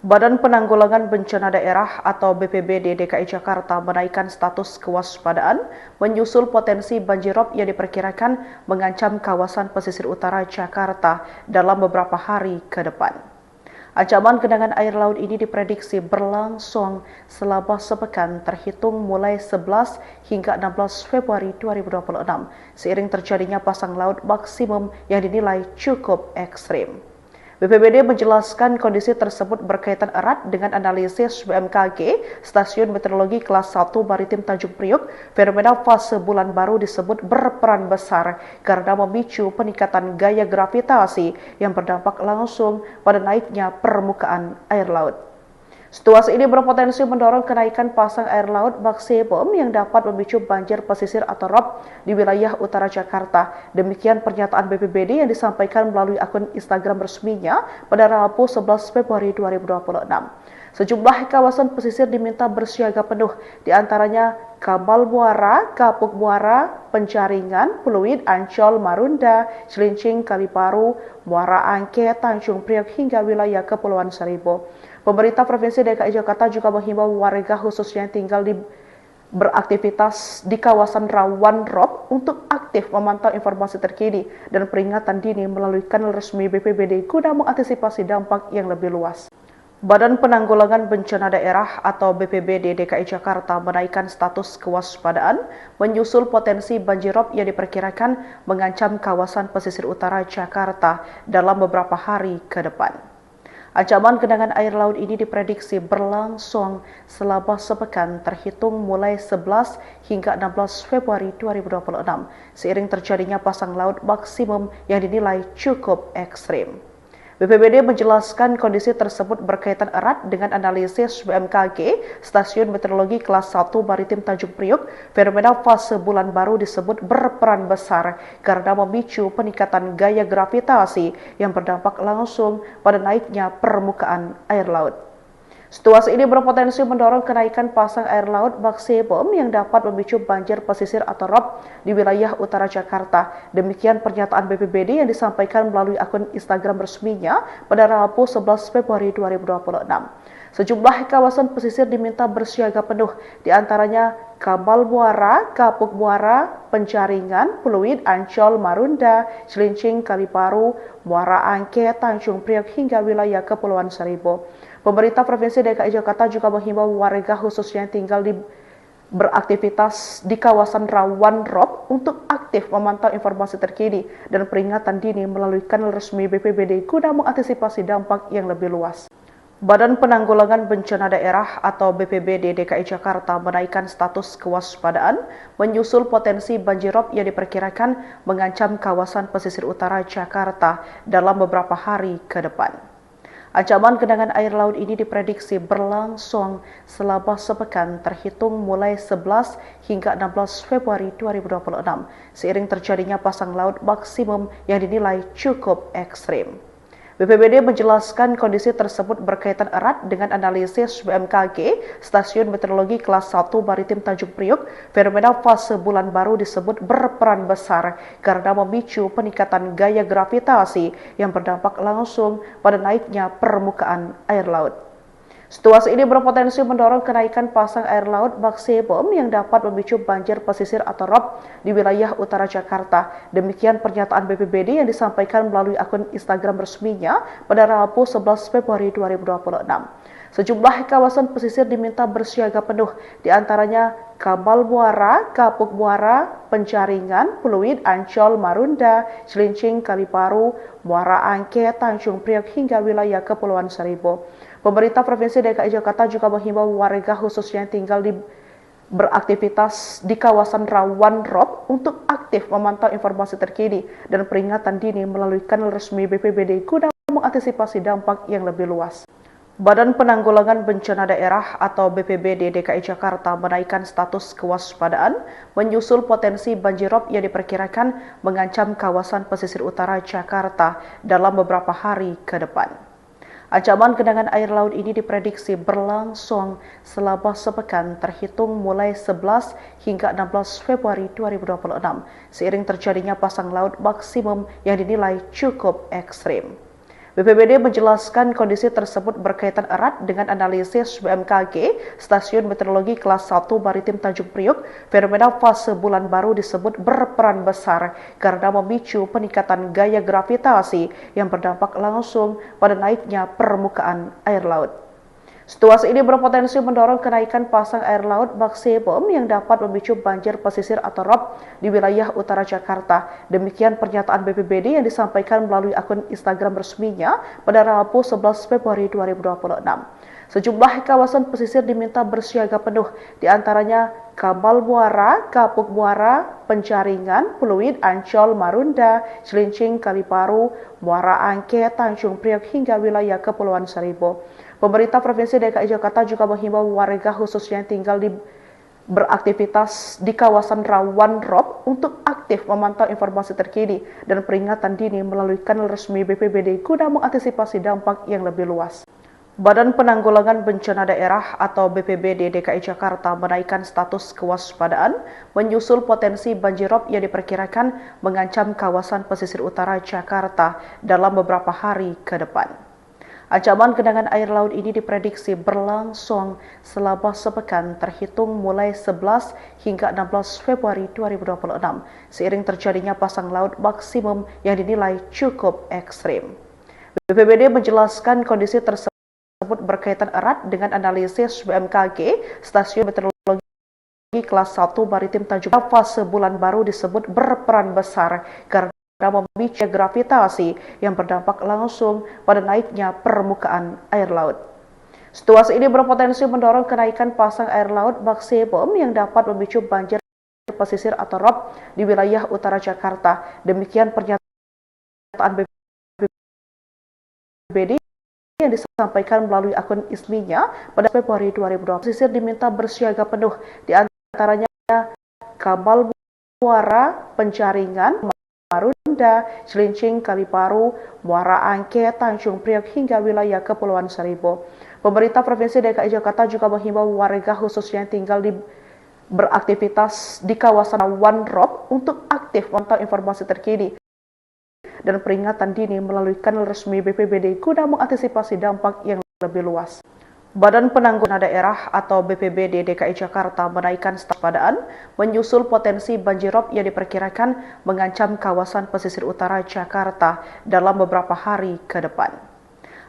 Badan Penanggulangan Bencana Daerah atau BPBD DKI Jakarta menaikkan status kewaspadaan menyusul potensi banjirop yang diperkirakan mengancam kawasan pesisir utara Jakarta dalam beberapa hari ke depan. Ancaman genangan air laut ini diprediksi berlangsung selama sepekan terhitung mulai 11 hingga 16 Februari 2026 seiring terjadinya pasang laut maksimum yang dinilai cukup ekstrim. BPBD menjelaskan kondisi tersebut berkaitan erat dengan analisis BMKG, Stasiun Meteorologi Kelas 1 Maritim Tanjung Priok. Fenomena fase bulan baru disebut berperan besar karena memicu peningkatan gaya gravitasi yang berdampak langsung pada naiknya permukaan air laut. Situasi ini berpotensi mendorong kenaikan pasang air laut maksimum yang dapat memicu banjir pesisir atau rob di wilayah utara Jakarta. Demikian pernyataan BPBD yang disampaikan melalui akun Instagram resminya pada Rabu 11 Februari 2026. Sejumlah kawasan pesisir diminta bersiaga penuh, diantaranya Kamal Muara, Kapuk Muara, Penjaringan, Pluit, Ancol, Marunda, Cilincing, Kaliparu, Muara Angke, Tanjung Priok hingga wilayah Kepulauan Seribu. Pemerintah Provinsi DKI Jakarta juga menghimbau warga khususnya yang tinggal beraktivitas di kawasan rawan rob untuk aktif memantau informasi terkini dan peringatan dini melalui kanal resmi BPBD guna mengantisipasi dampak yang lebih luas. Badan Penanggulangan Bencana Daerah atau BPBD DKI Jakarta menaikkan status kewaspadaan menyusul potensi banjirop yang diperkirakan mengancam kawasan pesisir utara Jakarta dalam beberapa hari ke depan. Ancaman genangan air laut ini diprediksi berlangsung selama sepekan terhitung mulai 11 hingga 16 Februari 2026 seiring terjadinya pasang laut maksimum yang dinilai cukup ekstrim. BPBD menjelaskan kondisi tersebut berkaitan erat dengan analisis BMKG, Stasiun Meteorologi Kelas 1 Maritim Tanjung Priok. Fenomena fase bulan baru disebut berperan besar karena memicu peningkatan gaya gravitasi yang berdampak langsung pada naiknya permukaan air laut. Situasi ini berpotensi mendorong kenaikan pasang air laut maksimum yang dapat memicu banjir pesisir atau rob di wilayah utara Jakarta. Demikian pernyataan BPBD yang disampaikan melalui akun Instagram resminya pada Rabu 11 Februari 2026. Sejumlah kawasan pesisir diminta bersiaga penuh, diantaranya Kamal Muara, Kapuk Muara, Penjaringan, Pluit, Ancol, Marunda, Cilincing, Kaliparu, Muara Angke, Tanjung Priok hingga wilayah Kepulauan Seribu. Pemerintah Provinsi DKI Jakarta juga menghimbau warga khususnya yang tinggal beraktivitas di kawasan rawan rob untuk aktif memantau informasi terkini dan peringatan dini melalui kanal resmi BPBD guna mengantisipasi dampak yang lebih luas. Badan Penanggulangan Bencana Daerah atau BPBD DKI Jakarta menaikkan status kewaspadaan menyusul potensi banjirop yang diperkirakan mengancam kawasan pesisir utara Jakarta dalam beberapa hari ke depan. Ancaman genangan air laut ini diprediksi berlangsung selama sepekan terhitung mulai 11 hingga 16 Februari 2026 seiring terjadinya pasang laut maksimum yang dinilai cukup ekstrim. BPBD menjelaskan kondisi tersebut berkaitan erat dengan analisis BMKG, Stasiun Meteorologi Kelas 1 Maritim Tanjung Priok. Fenomena fase bulan baru disebut berperan besar karena memicu peningkatan gaya gravitasi yang berdampak langsung pada naiknya permukaan air laut. Situasi ini berpotensi mendorong kenaikan pasang air laut maksimum yang dapat memicu banjir pesisir atau rob di wilayah utara Jakarta. Demikian pernyataan BPBD yang disampaikan melalui akun Instagram resminya pada Rabu 11 Februari 2026. Sejumlah kawasan pesisir diminta bersiaga penuh, diantaranya Kamal Muara, Kapuk Muara, Penjaringan, Pluit, Ancol, Marunda, Cilincing, Kaliparu, Muara Angke, Tanjung Priok hingga wilayah Kepulauan Seribu. Pemerintah Provinsi DKI Jakarta juga menghimbau warga khususnya yang tinggal beraktivitas di kawasan rawan rob untuk aktif memantau informasi terkini dan peringatan dini melalui kanal resmi BPBD guna mengantisipasi dampak yang lebih luas. Badan Penanggulangan Bencana Daerah atau BPBD DKI Jakarta menaikkan status kewaspadaan menyusul potensi banjirop yang diperkirakan mengancam kawasan pesisir utara Jakarta dalam beberapa hari ke depan. Ancaman genangan air laut ini diprediksi berlangsung selama sepekan terhitung mulai 11 hingga 16 Februari 2026 seiring terjadinya pasang laut maksimum yang dinilai cukup ekstrim. BPBD menjelaskan kondisi tersebut berkaitan erat dengan analisis BMKG, Stasiun Meteorologi Kelas 1 Maritim Tanjung Priok. Fenomena fase bulan baru disebut berperan besar karena memicu peningkatan gaya gravitasi yang berdampak langsung pada naiknya permukaan air laut. Situasi ini berpotensi mendorong kenaikan pasang air laut maksimum yang dapat memicu banjir pesisir atau rob di wilayah utara Jakarta. Demikian pernyataan BPBD yang disampaikan melalui akun Instagram resminya pada Rabu 11 Februari 2026. Sejumlah kawasan pesisir diminta bersiaga penuh, diantaranya Kamal Muara, Kapuk Muara, Penjaringan, Pluit, Ancol, Marunda, Cilincing, Kaliparu, Muara Angke, Tanjung Priok hingga wilayah Kepulauan Seribu. Pemerintah Provinsi DKI Jakarta juga menghimbau warga khususnya yang tinggal beraktivitas di kawasan rawan rob untuk aktif memantau informasi terkini dan peringatan dini melalui kanal resmi BPBD guna mengantisipasi dampak yang lebih luas. Badan Penanggulangan Bencana Daerah atau BPBD DKI Jakarta menaikkan status kewaspadaan menyusul potensi banjirop yang diperkirakan mengancam kawasan pesisir utara Jakarta dalam beberapa hari ke depan. Ancaman genangan air laut ini diprediksi berlangsung selama sepekan terhitung mulai 11 hingga 16 Februari 2026 seiring terjadinya pasang laut maksimum yang dinilai cukup ekstrim. BPBD menjelaskan kondisi tersebut berkaitan erat dengan analisis BMKG, Stasiun Meteorologi Kelas 1 Maritim Tanjung Priok. Fase bulan baru disebut berperan besar karena memicu gravitasi yang berdampak langsung pada naiknya permukaan air laut. Situasi ini berpotensi mendorong kenaikan pasang air laut maksimum yang dapat memicu banjir pesisir atau rob di wilayah utara Jakarta. Demikian pernyataan BPBD yang disampaikan melalui akun resminya pada Februari 2020. Pesisir diminta bersiaga penuh, diantaranya Kamal Muara, Penjaringan, Marunda, Cilincing, Kaliparu, Muara Angke, Tanjung Priok hingga wilayah Kepulauan Seribu. Pemerintah Provinsi DKI Jakarta juga menghimbau warga khususnya yang tinggal beraktivitas di kawasan rawan rob untuk aktif memantau informasi terkini dan peringatan dini melalui kanal resmi BPBD guna mengantisipasi dampak yang lebih luas. Badan Penanggulangan Daerah atau BPBD DKI Jakarta menaikkan status kewaspadaan menyusul potensi banjirop yang diperkirakan mengancam kawasan pesisir utara Jakarta dalam beberapa hari ke depan.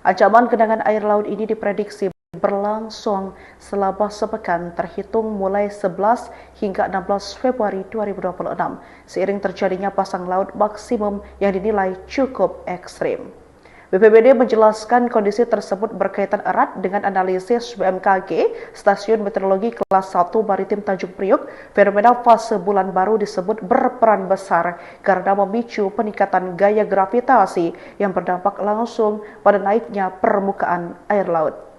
Ancaman genangan air laut ini diprediksi berlangsung selama sepekan terhitung mulai 11 hingga 16 Februari 2026 seiring terjadinya pasang laut maksimum yang dinilai cukup ekstrim. BPBD menjelaskan kondisi tersebut berkaitan erat dengan analisis BMKG, Stasiun Meteorologi Kelas 1 Maritim Tanjung Priok. Fenomena fase bulan baru disebut berperan besar karena memicu peningkatan gaya gravitasi yang berdampak langsung pada naiknya permukaan air laut.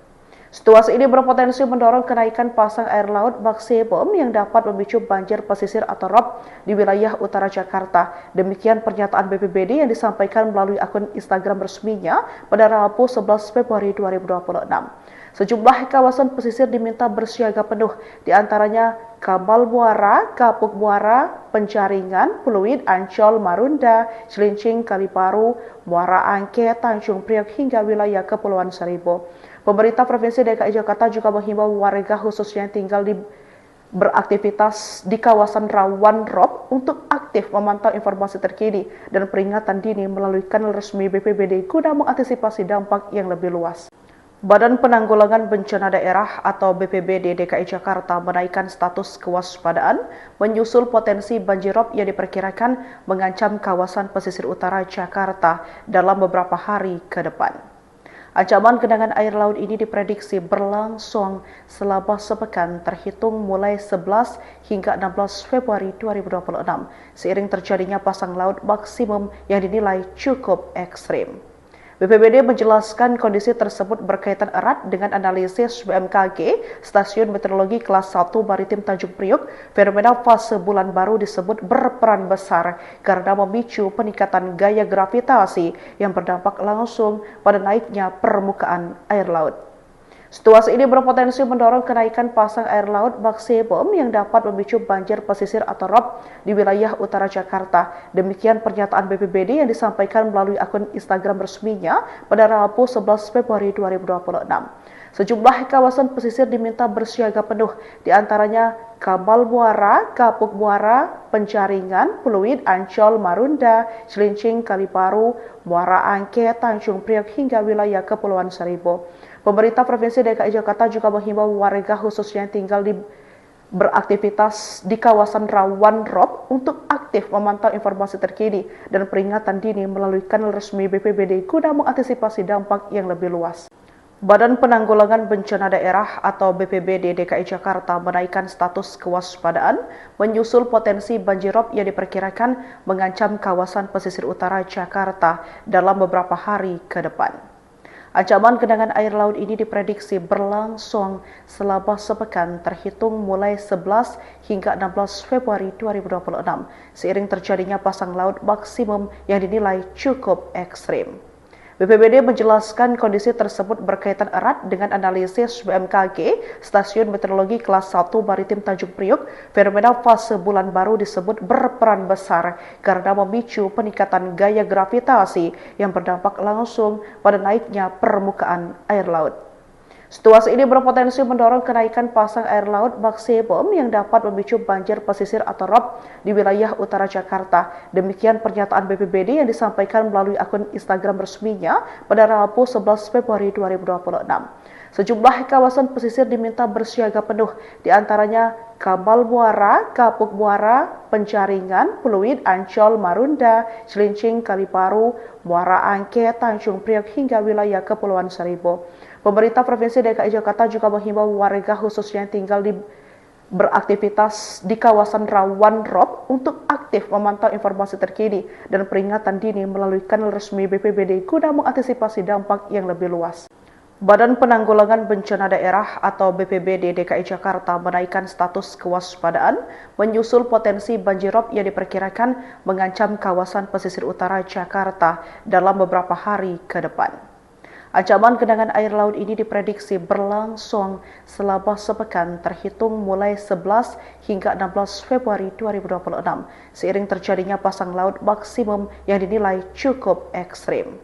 Situasi ini berpotensi mendorong kenaikan pasang air laut maksimum yang dapat memicu banjir pesisir atau rob di wilayah utara Jakarta. Demikian pernyataan BPBD yang disampaikan melalui akun Instagram resminya pada Rabu 11 Februari 2026. Sejumlah kawasan pesisir diminta bersiaga penuh, diantaranya Kamal Muara, Kapuk Muara, Penjaringan, Pluit, Ancol, Marunda, Cilincing, Kaliparu, Muara Angke, Tanjung Priok hingga wilayah Kepulauan Seribu. Pemerintah Provinsi DKI Jakarta juga menghimbau warga khususnya yang tinggal beraktivitas di kawasan rawan rob untuk aktif memantau informasi terkini dan peringatan dini melalui kanal resmi BPBD guna mengantisipasi dampak yang lebih luas. Badan Penanggulangan Bencana Daerah atau BPBD DKI Jakarta menaikkan status kewaspadaan menyusul potensi banjirop yang diperkirakan mengancam kawasan pesisir utara Jakarta dalam beberapa hari ke depan. Ancaman genangan air laut ini diprediksi berlangsung selama sepekan terhitung mulai 11 hingga 16 Februari 2026 seiring terjadinya pasang laut maksimum yang dinilai cukup ekstrim. BPBD menjelaskan kondisi tersebut berkaitan erat dengan analisis BMKG, Stasiun Meteorologi Kelas 1 Maritim Tanjung Priok. Fenomena fase bulan baru disebut berperan besar karena memicu peningkatan gaya gravitasi yang berdampak langsung pada naiknya permukaan air laut. Situasi ini berpotensi mendorong kenaikan pasang air laut maksimum yang dapat memicu banjir pesisir atau rob di wilayah utara Jakarta. Demikian pernyataan BPBD yang disampaikan melalui akun Instagram resminya pada Rabu 11 Februari 2026. Sejumlah kawasan pesisir diminta bersiaga penuh, diantaranya Kamal Muara, Kapuk Muara, Penjaringan, Pluit, Ancol, Marunda, Cilincing, Kaliparu, Muara Angke, Tanjung Priok hingga wilayah Kepulauan Seribu. Pemerintah Provinsi DKI Jakarta juga menghimbau warga khususnya yang tinggal beraktivitas di kawasan rawan rob untuk aktif memantau informasi terkini dan peringatan dini melalui kanal resmi BPBD guna mengantisipasi dampak yang lebih luas. Badan Penanggulangan Bencana Daerah atau BPBD DKI Jakarta menaikkan status kewaspadaan menyusul potensi banjirop yang diperkirakan mengancam kawasan pesisir utara Jakarta dalam beberapa hari ke depan. Ancaman genangan air laut ini diprediksi berlangsung selama sepekan terhitung mulai 11 hingga 16 Februari 2026 seiring terjadinya pasang laut maksimum yang dinilai cukup ekstrim. BPBD menjelaskan kondisi tersebut berkaitan erat dengan analisis BMKG, Stasiun Meteorologi Kelas 1 Maritim Tanjung Priok. Fenomena fase bulan baru disebut berperan besar karena memicu peningkatan gaya gravitasi yang berdampak langsung pada naiknya permukaan air laut. Situasi ini berpotensi mendorong kenaikan pasang air laut maksimum yang dapat memicu banjir pesisir atau rob di wilayah utara Jakarta. Demikian pernyataan BPBD yang disampaikan melalui akun Instagram resminya pada Rabu 11 Februari 2026. Sejumlah kawasan pesisir diminta bersiaga penuh, diantaranya Kamal Muara, Kapuk Muara, Penjaringan, Pluit, Ancol, Marunda, Cilincing, Kaliparu, Muara Angke, Tanjung Priok hingga wilayah Kepulauan Seribu. Pemerintah Provinsi DKI Jakarta juga menghimbau warga khususnya yang tinggal beraktivitas di kawasan rawan rob untuk aktif memantau informasi terkini dan peringatan dini melalui kanal resmi BPBD guna mengantisipasi dampak yang lebih luas. Badan Penanggulangan Bencana Daerah atau BPBD DKI Jakarta menaikkan status kewaspadaan menyusul potensi banjirop yang diperkirakan mengancam kawasan pesisir utara Jakarta dalam beberapa hari ke depan. Ancaman genangan air laut ini diprediksi berlangsung selama sepekan terhitung mulai 11 hingga 16 Februari 2026 seiring terjadinya pasang laut maksimum yang dinilai cukup ekstrim.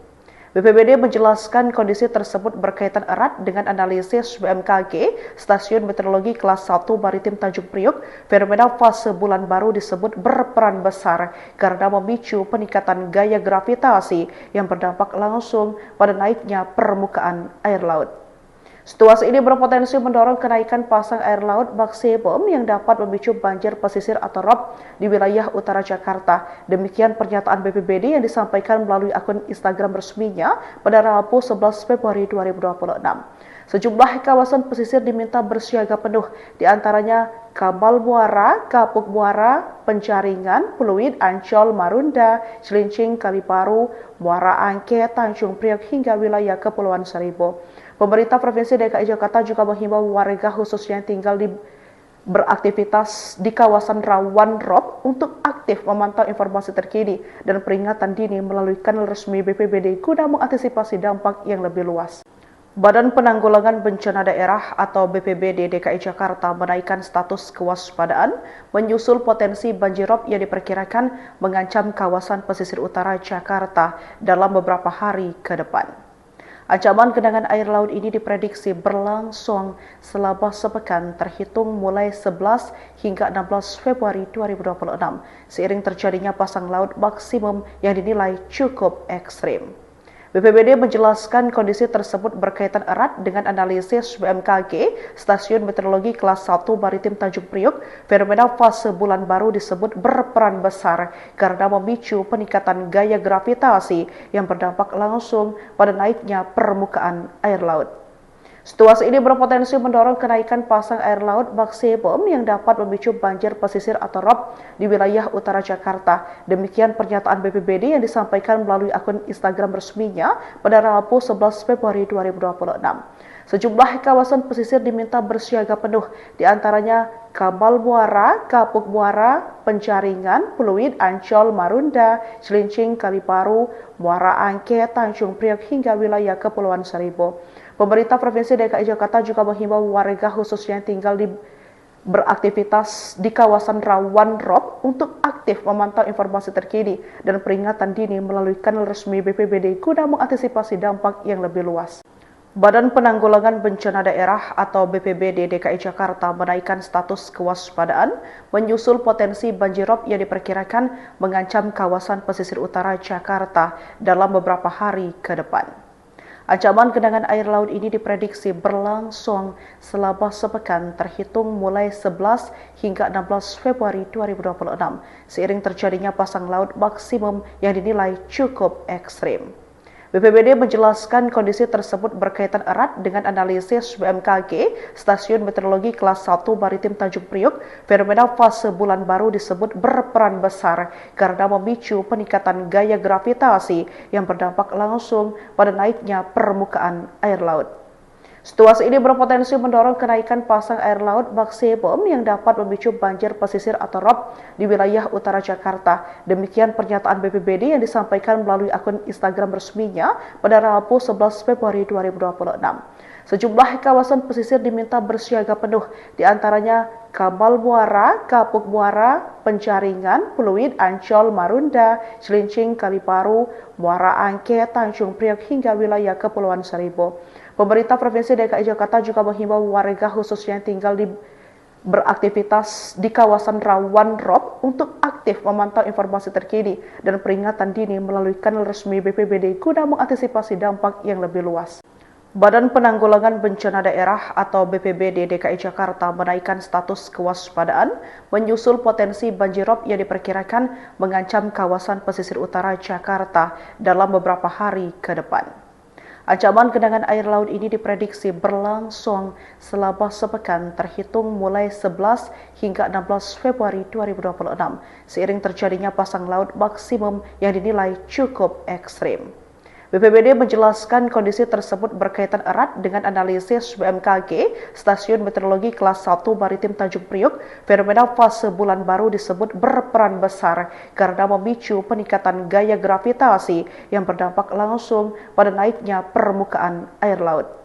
BPBD menjelaskan kondisi tersebut berkaitan erat dengan analisis BMKG, Stasiun Meteorologi Kelas 1 Maritim Tanjung Priok. Fenomena fase bulan baru disebut berperan besar karena memicu peningkatan gaya gravitasi yang berdampak langsung pada naiknya permukaan air laut. Situasi ini berpotensi mendorong kenaikan pasang air laut maksimum yang dapat memicu banjir pesisir atau rob di wilayah utara Jakarta. Demikian pernyataan BPBD yang disampaikan melalui akun Instagram resminya pada Rabu 11 Februari 2026. Sejumlah kawasan pesisir diminta bersiaga penuh, diantaranya Kamal Muara, Kapuk Muara, Penjaringan, Pluit, Ancol, Marunda, Cilincing, Kaliparu, Muara Angke, Tanjung Priok hingga wilayah Kepulauan Seribu. Pemerintah Provinsi DKI Jakarta juga menghimbau warga khususnya yang tinggal beraktivitas di kawasan rawan rob untuk aktif memantau informasi terkini dan peringatan dini melalui kanal resmi BPBD guna mengantisipasi dampak yang lebih luas. Badan Penanggulangan Bencana Daerah atau BPBD DKI Jakarta menaikkan status kewaspadaan menyusul potensi banjirop yang diperkirakan mengancam kawasan pesisir utara Jakarta dalam beberapa hari ke depan. Ancaman genangan air laut ini diprediksi berlangsung selama sepekan terhitung mulai 11 hingga 16 Februari 2026 seiring terjadinya pasang laut maksimum yang dinilai cukup ekstrim. BPBD menjelaskan kondisi tersebut berkaitan erat dengan analisis BMKG, Stasiun Meteorologi Kelas 1 Maritim Tanjung Priok. Fenomena fase bulan baru disebut berperan besar karena memicu peningkatan gaya gravitasi yang berdampak langsung pada naiknya permukaan air laut. Situasi ini berpotensi mendorong kenaikan pasang air laut maksimum yang dapat memicu banjir pesisir atau rob di wilayah utara Jakarta. Demikian pernyataan BPBD yang disampaikan melalui akun Instagram resminya pada Rabu 11 Februari 2026. Sejumlah kawasan pesisir diminta bersiaga penuh, diantaranya Kamal Muara, Kapuk Muara, Penjaringan, Pluit, Ancol, Marunda, Cilincing, Kaliparu, Muara Angke, Tanjung Priok hingga wilayah Kepulauan Seribu. Pemerintah Provinsi DKI Jakarta juga menghimbau warga khususnya yang tinggal beraktivitas di kawasan rawan rob untuk aktif memantau informasi terkini dan peringatan dini melalui kanal resmi BPBD guna mengantisipasi dampak yang lebih luas. Badan Penanggulangan Bencana Daerah atau BPBD DKI Jakarta menaikkan status kewaspadaan menyusul potensi banjirop yang diperkirakan mengancam kawasan pesisir utara Jakarta dalam beberapa hari ke depan. Ancaman genangan air laut ini diprediksi berlangsung selama sepekan terhitung mulai 11 hingga 16 Februari 2026 seiring terjadinya pasang laut maksimum yang dinilai cukup ekstrim. BPBD menjelaskan kondisi tersebut berkaitan erat dengan analisis BMKG, Stasiun Meteorologi Kelas 1 Maritim Tanjung Priok. Fenomena fase bulan baru disebut berperan besar karena memicu peningkatan gaya gravitasi yang berdampak langsung pada naiknya permukaan air laut. Situasi ini berpotensi mendorong kenaikan pasang air laut maksimum yang dapat memicu banjir pesisir atau rob di wilayah utara Jakarta. Demikian pernyataan BPBD yang disampaikan melalui akun Instagram resminya pada Rabu 11 Februari 2026. Sejumlah kawasan pesisir diminta bersiaga penuh, di antaranya Kamal Muara, Kapuk Muara, Penjaringan, Pluit, Ancol, Marunda, Cilincing, Kaliparu, Muara Angke, Tanjung Priok hingga wilayah Kepulauan Seribu. Pemerintah Provinsi DKI Jakarta juga menghimbau warga khususnya yang tinggal beraktivitas di kawasan rawan rob untuk aktif memantau informasi terkini dan peringatan dini melalui kanal resmi BPBD guna mengantisipasi dampak yang lebih luas. Badan Penanggulangan Bencana Daerah atau BPBD DKI Jakarta menaikkan status kewaspadaan menyusul potensi banjirop yang diperkirakan mengancam kawasan pesisir utara Jakarta dalam beberapa hari ke depan. Ancaman genangan air laut ini diprediksi berlangsung selama sepekan terhitung mulai 11 hingga 16 Februari 2026 seiring terjadinya pasang laut maksimum yang dinilai cukup ekstrim. BPBD menjelaskan kondisi tersebut berkaitan erat dengan analisis BMKG, Stasiun Meteorologi Kelas 1 Maritim Tanjung Priok. Fenomena fase bulan baru disebut berperan besar karena memicu peningkatan gaya gravitasi yang berdampak langsung pada naiknya permukaan air laut.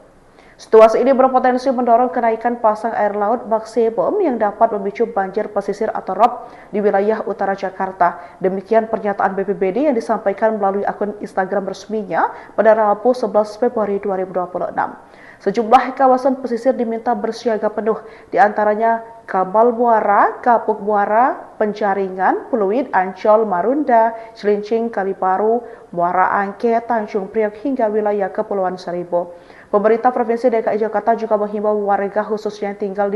Situasi ini berpotensi mendorong kenaikan pasang air laut maksimum yang dapat memicu banjir pesisir atau rob di wilayah utara Jakarta. Demikian pernyataan BPBD yang disampaikan melalui akun Instagram resminya pada Rabu 11 Februari 2026. Sejumlah kawasan pesisir diminta bersiaga penuh, di antaranya Kamal Muara, Kapuk Muara, Penjaringan, Pluit, Ancol, Marunda, Cilincing, Kaliparu, Muara Angke, Tanjung Priok hingga wilayah Kepulauan Seribu. Pemerintah Provinsi DKI Jakarta juga menghimbau warga khususnya yang tinggal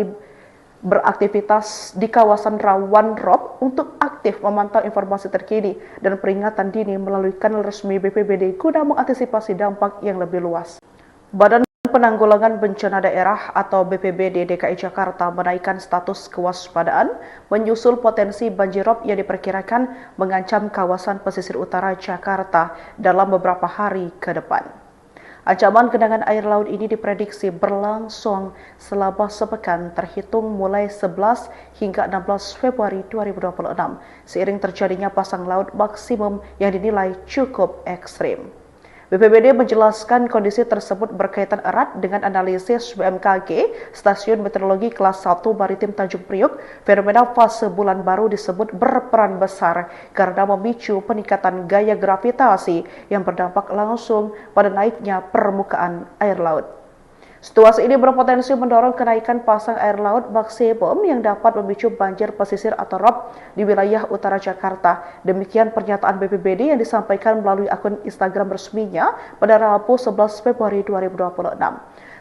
beraktivitas di kawasan rawan rob untuk aktif memantau informasi terkini dan peringatan dini melalui kanal resmi BPBD guna mengantisipasi dampak yang lebih luas. Badan Penanggulangan Bencana Daerah atau BPBD DKI Jakarta menaikkan status kewaspadaan menyusul potensi banjirop yang diperkirakan mengancam kawasan pesisir utara Jakarta dalam beberapa hari ke depan. Ancaman genangan air laut ini diprediksi berlangsung selama sepekan terhitung mulai 11 hingga 16 Februari 2026 seiring terjadinya pasang laut maksimum yang dinilai cukup ekstrim. BPBD menjelaskan kondisi tersebut berkaitan erat dengan analisis BMKG, Stasiun Meteorologi Kelas 1 Maritim Tanjung Priok. Fenomena fase bulan baru disebut berperan besar karena memicu peningkatan gaya gravitasi yang berdampak langsung pada naiknya permukaan air laut. Situasi ini berpotensi mendorong kenaikan pasang air laut maksimum yang dapat memicu banjir pesisir atau rob di wilayah utara Jakarta. Demikian pernyataan BPBD yang disampaikan melalui akun Instagram resminya pada Rabu 11 Februari 2026.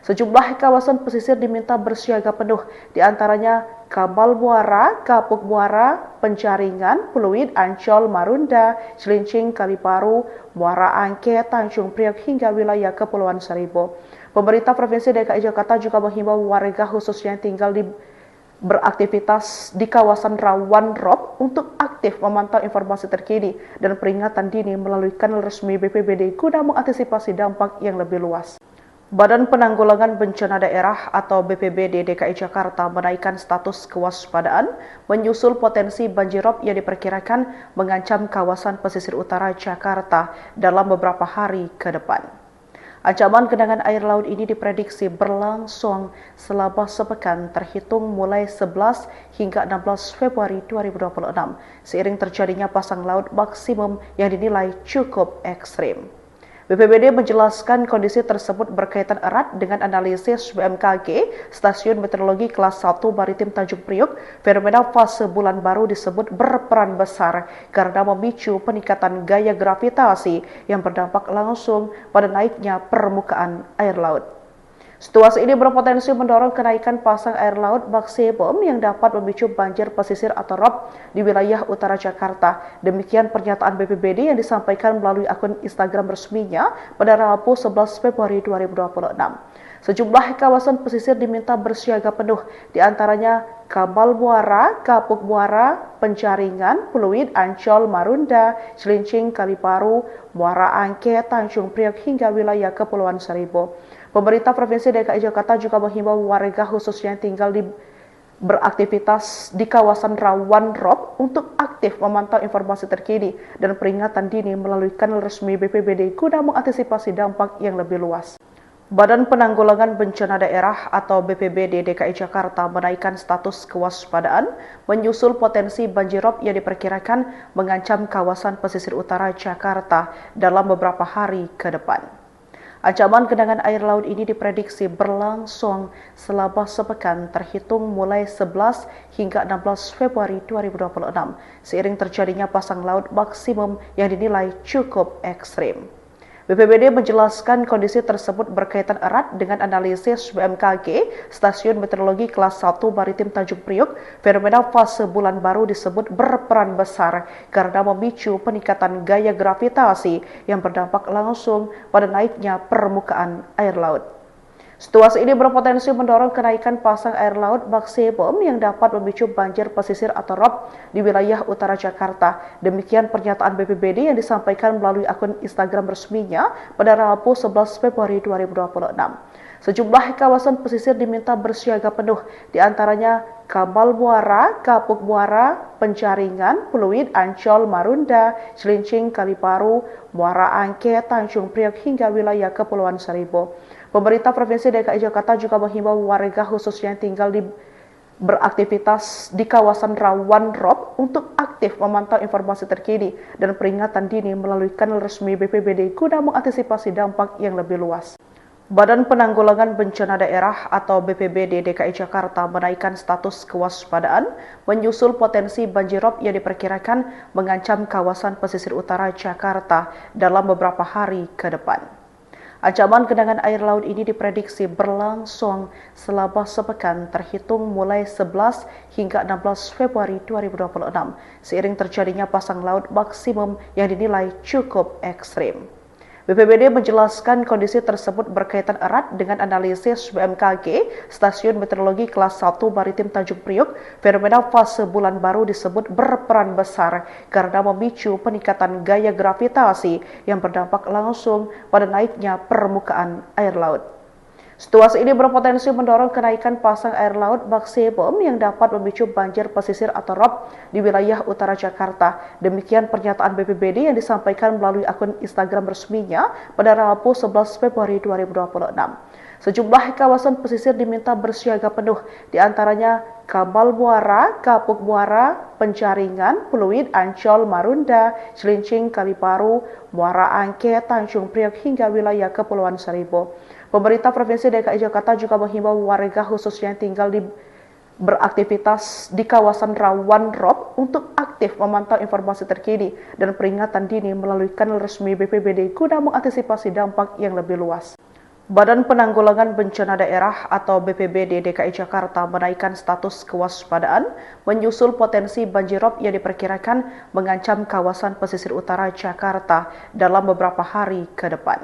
Sejumlah kawasan pesisir diminta bersiaga penuh, di antaranya Kamal Muara, Kapuk Muara, Penjaringan, Pluit, Ancol, Marunda, Cilincing, Kaliparu, Muara Angke, Tanjung Priok hingga wilayah Kepulauan Seribu. Pemerintah Provinsi DKI Jakarta juga menghimbau warga khususnya yang tinggal beraktivitas di kawasan rawan rob untuk aktif memantau informasi terkini dan peringatan dini melalui kanal resmi BPBD guna mengantisipasi dampak yang lebih luas. Badan Penanggulangan Bencana Daerah atau BPBD DKI Jakarta menaikkan status kewaspadaan menyusul potensi banjirop yang diperkirakan mengancam kawasan pesisir utara Jakarta dalam beberapa hari ke depan. Ancaman genangan air laut ini diprediksi berlangsung selama sepekan terhitung mulai 11 hingga 16 Februari 2026 seiring terjadinya pasang laut maksimum yang dinilai cukup ekstrim. BPBD menjelaskan kondisi tersebut berkaitan erat dengan analisis BMKG, Stasiun Meteorologi Kelas 1 Maritim Tanjung Priok. Fenomena fase bulan baru disebut berperan besar karena memicu peningkatan gaya gravitasi yang berdampak langsung pada naiknya permukaan air laut. Situasi ini berpotensi mendorong kenaikan pasang air laut maksimum yang dapat memicu banjir pesisir atau rob di wilayah utara Jakarta. Demikian pernyataan BPBD yang disampaikan melalui akun Instagram resminya pada Rabu 11 Februari 2026. Sejumlah kawasan pesisir diminta bersiaga penuh, diantaranya Kamal Muara, Kapuk Muara, Penjaringan, Pluit, Ancol, Marunda, Cilincing, Kaliparu, Muara Angke, Tanjung Priok hingga wilayah Kepulauan Seribu. Pemerintah Provinsi DKI Jakarta juga menghimbau warga khususnya yang tinggal beraktivitas di kawasan rawan rob untuk aktif memantau informasi terkini dan peringatan dini melalui kanal resmi BPBD guna mengantisipasi dampak yang lebih luas. Badan Penanggulangan Bencana Daerah atau BPBD DKI Jakarta menaikkan status kewaspadaan menyusul potensi banjirop yang diperkirakan mengancam kawasan pesisir utara Jakarta dalam beberapa hari ke depan. Ancaman genangan air laut ini diprediksi berlangsung selama sepekan terhitung mulai 11 hingga 16 Februari 2026 seiring terjadinya pasang laut maksimum yang dinilai cukup ekstrim. BPBD menjelaskan kondisi tersebut berkaitan erat dengan analisis BMKG, Stasiun Meteorologi Kelas 1 Maritim Tanjung Priok. Fenomena fase bulan baru disebut berperan besar karena memicu peningkatan gaya gravitasi yang berdampak langsung pada naiknya permukaan air laut. Situasi ini berpotensi mendorong kenaikan pasang air laut maksimum yang dapat memicu banjir pesisir atau rob di wilayah utara Jakarta. Demikian pernyataan BPBD yang disampaikan melalui akun Instagram resminya pada Rabu 11 Februari 2026. Sejumlah kawasan pesisir diminta bersiaga penuh, diantaranya Kamal Muara, Kapuk Muara, Penjaringan, Pluit, Ancol, Marunda, Cilincing, Kaliparu, Muara Angke, Tanjung Priok hingga wilayah Kepulauan Seribu. Pemerintah Provinsi DKI Jakarta juga menghimbau warga khususnya yang tinggal beraktivitas di kawasan rawan rob untuk aktif memantau informasi terkini dan peringatan dini melalui kanal resmi BPBD guna mengantisipasi dampak yang lebih luas. Badan Penanggulangan Bencana Daerah atau BPBD DKI Jakarta menaikkan status kewaspadaan menyusul potensi banjirop yang diperkirakan mengancam kawasan pesisir utara Jakarta dalam beberapa hari ke depan. Ancaman genangan air laut ini diprediksi berlangsung selama sepekan terhitung mulai 11 hingga 16 Februari 2026 seiring terjadinya pasang laut maksimum yang dinilai cukup ekstrim. BPBD menjelaskan kondisi tersebut berkaitan erat dengan analisis BMKG, Stasiun Meteorologi Kelas 1 Maritim Tanjung Priok. Fenomena fase bulan baru disebut berperan besar karena memicu peningkatan gaya gravitasi yang berdampak langsung pada naiknya permukaan air laut. Situasi ini berpotensi mendorong kenaikan pasang air laut maksimum yang dapat memicu banjir pesisir atau rob di wilayah utara Jakarta. Demikian pernyataan BPBD yang disampaikan melalui akun Instagram resminya pada Rabu 11 Februari 2026. Sejumlah kawasan pesisir diminta bersiaga penuh, diantaranya Kamal Muara, Kapuk Muara, Penjaringan, Pluit, Ancol, Marunda, Cilincing, Kaliparu, Muara Angke, Tanjung Priok hingga wilayah Kepulauan Seribu. Pemerintah Provinsi DKI Jakarta juga menghimbau warga khususnya yang tinggal beraktivitas di kawasan rawan rob untuk aktif memantau informasi terkini dan peringatan dini melalui kanal resmi BPBD guna mengantisipasi dampak yang lebih luas. Badan Penanggulangan Bencana Daerah atau BPBD DKI Jakarta menaikkan status kewaspadaan menyusul potensi banjirop yang diperkirakan mengancam kawasan pesisir utara Jakarta dalam beberapa hari ke depan.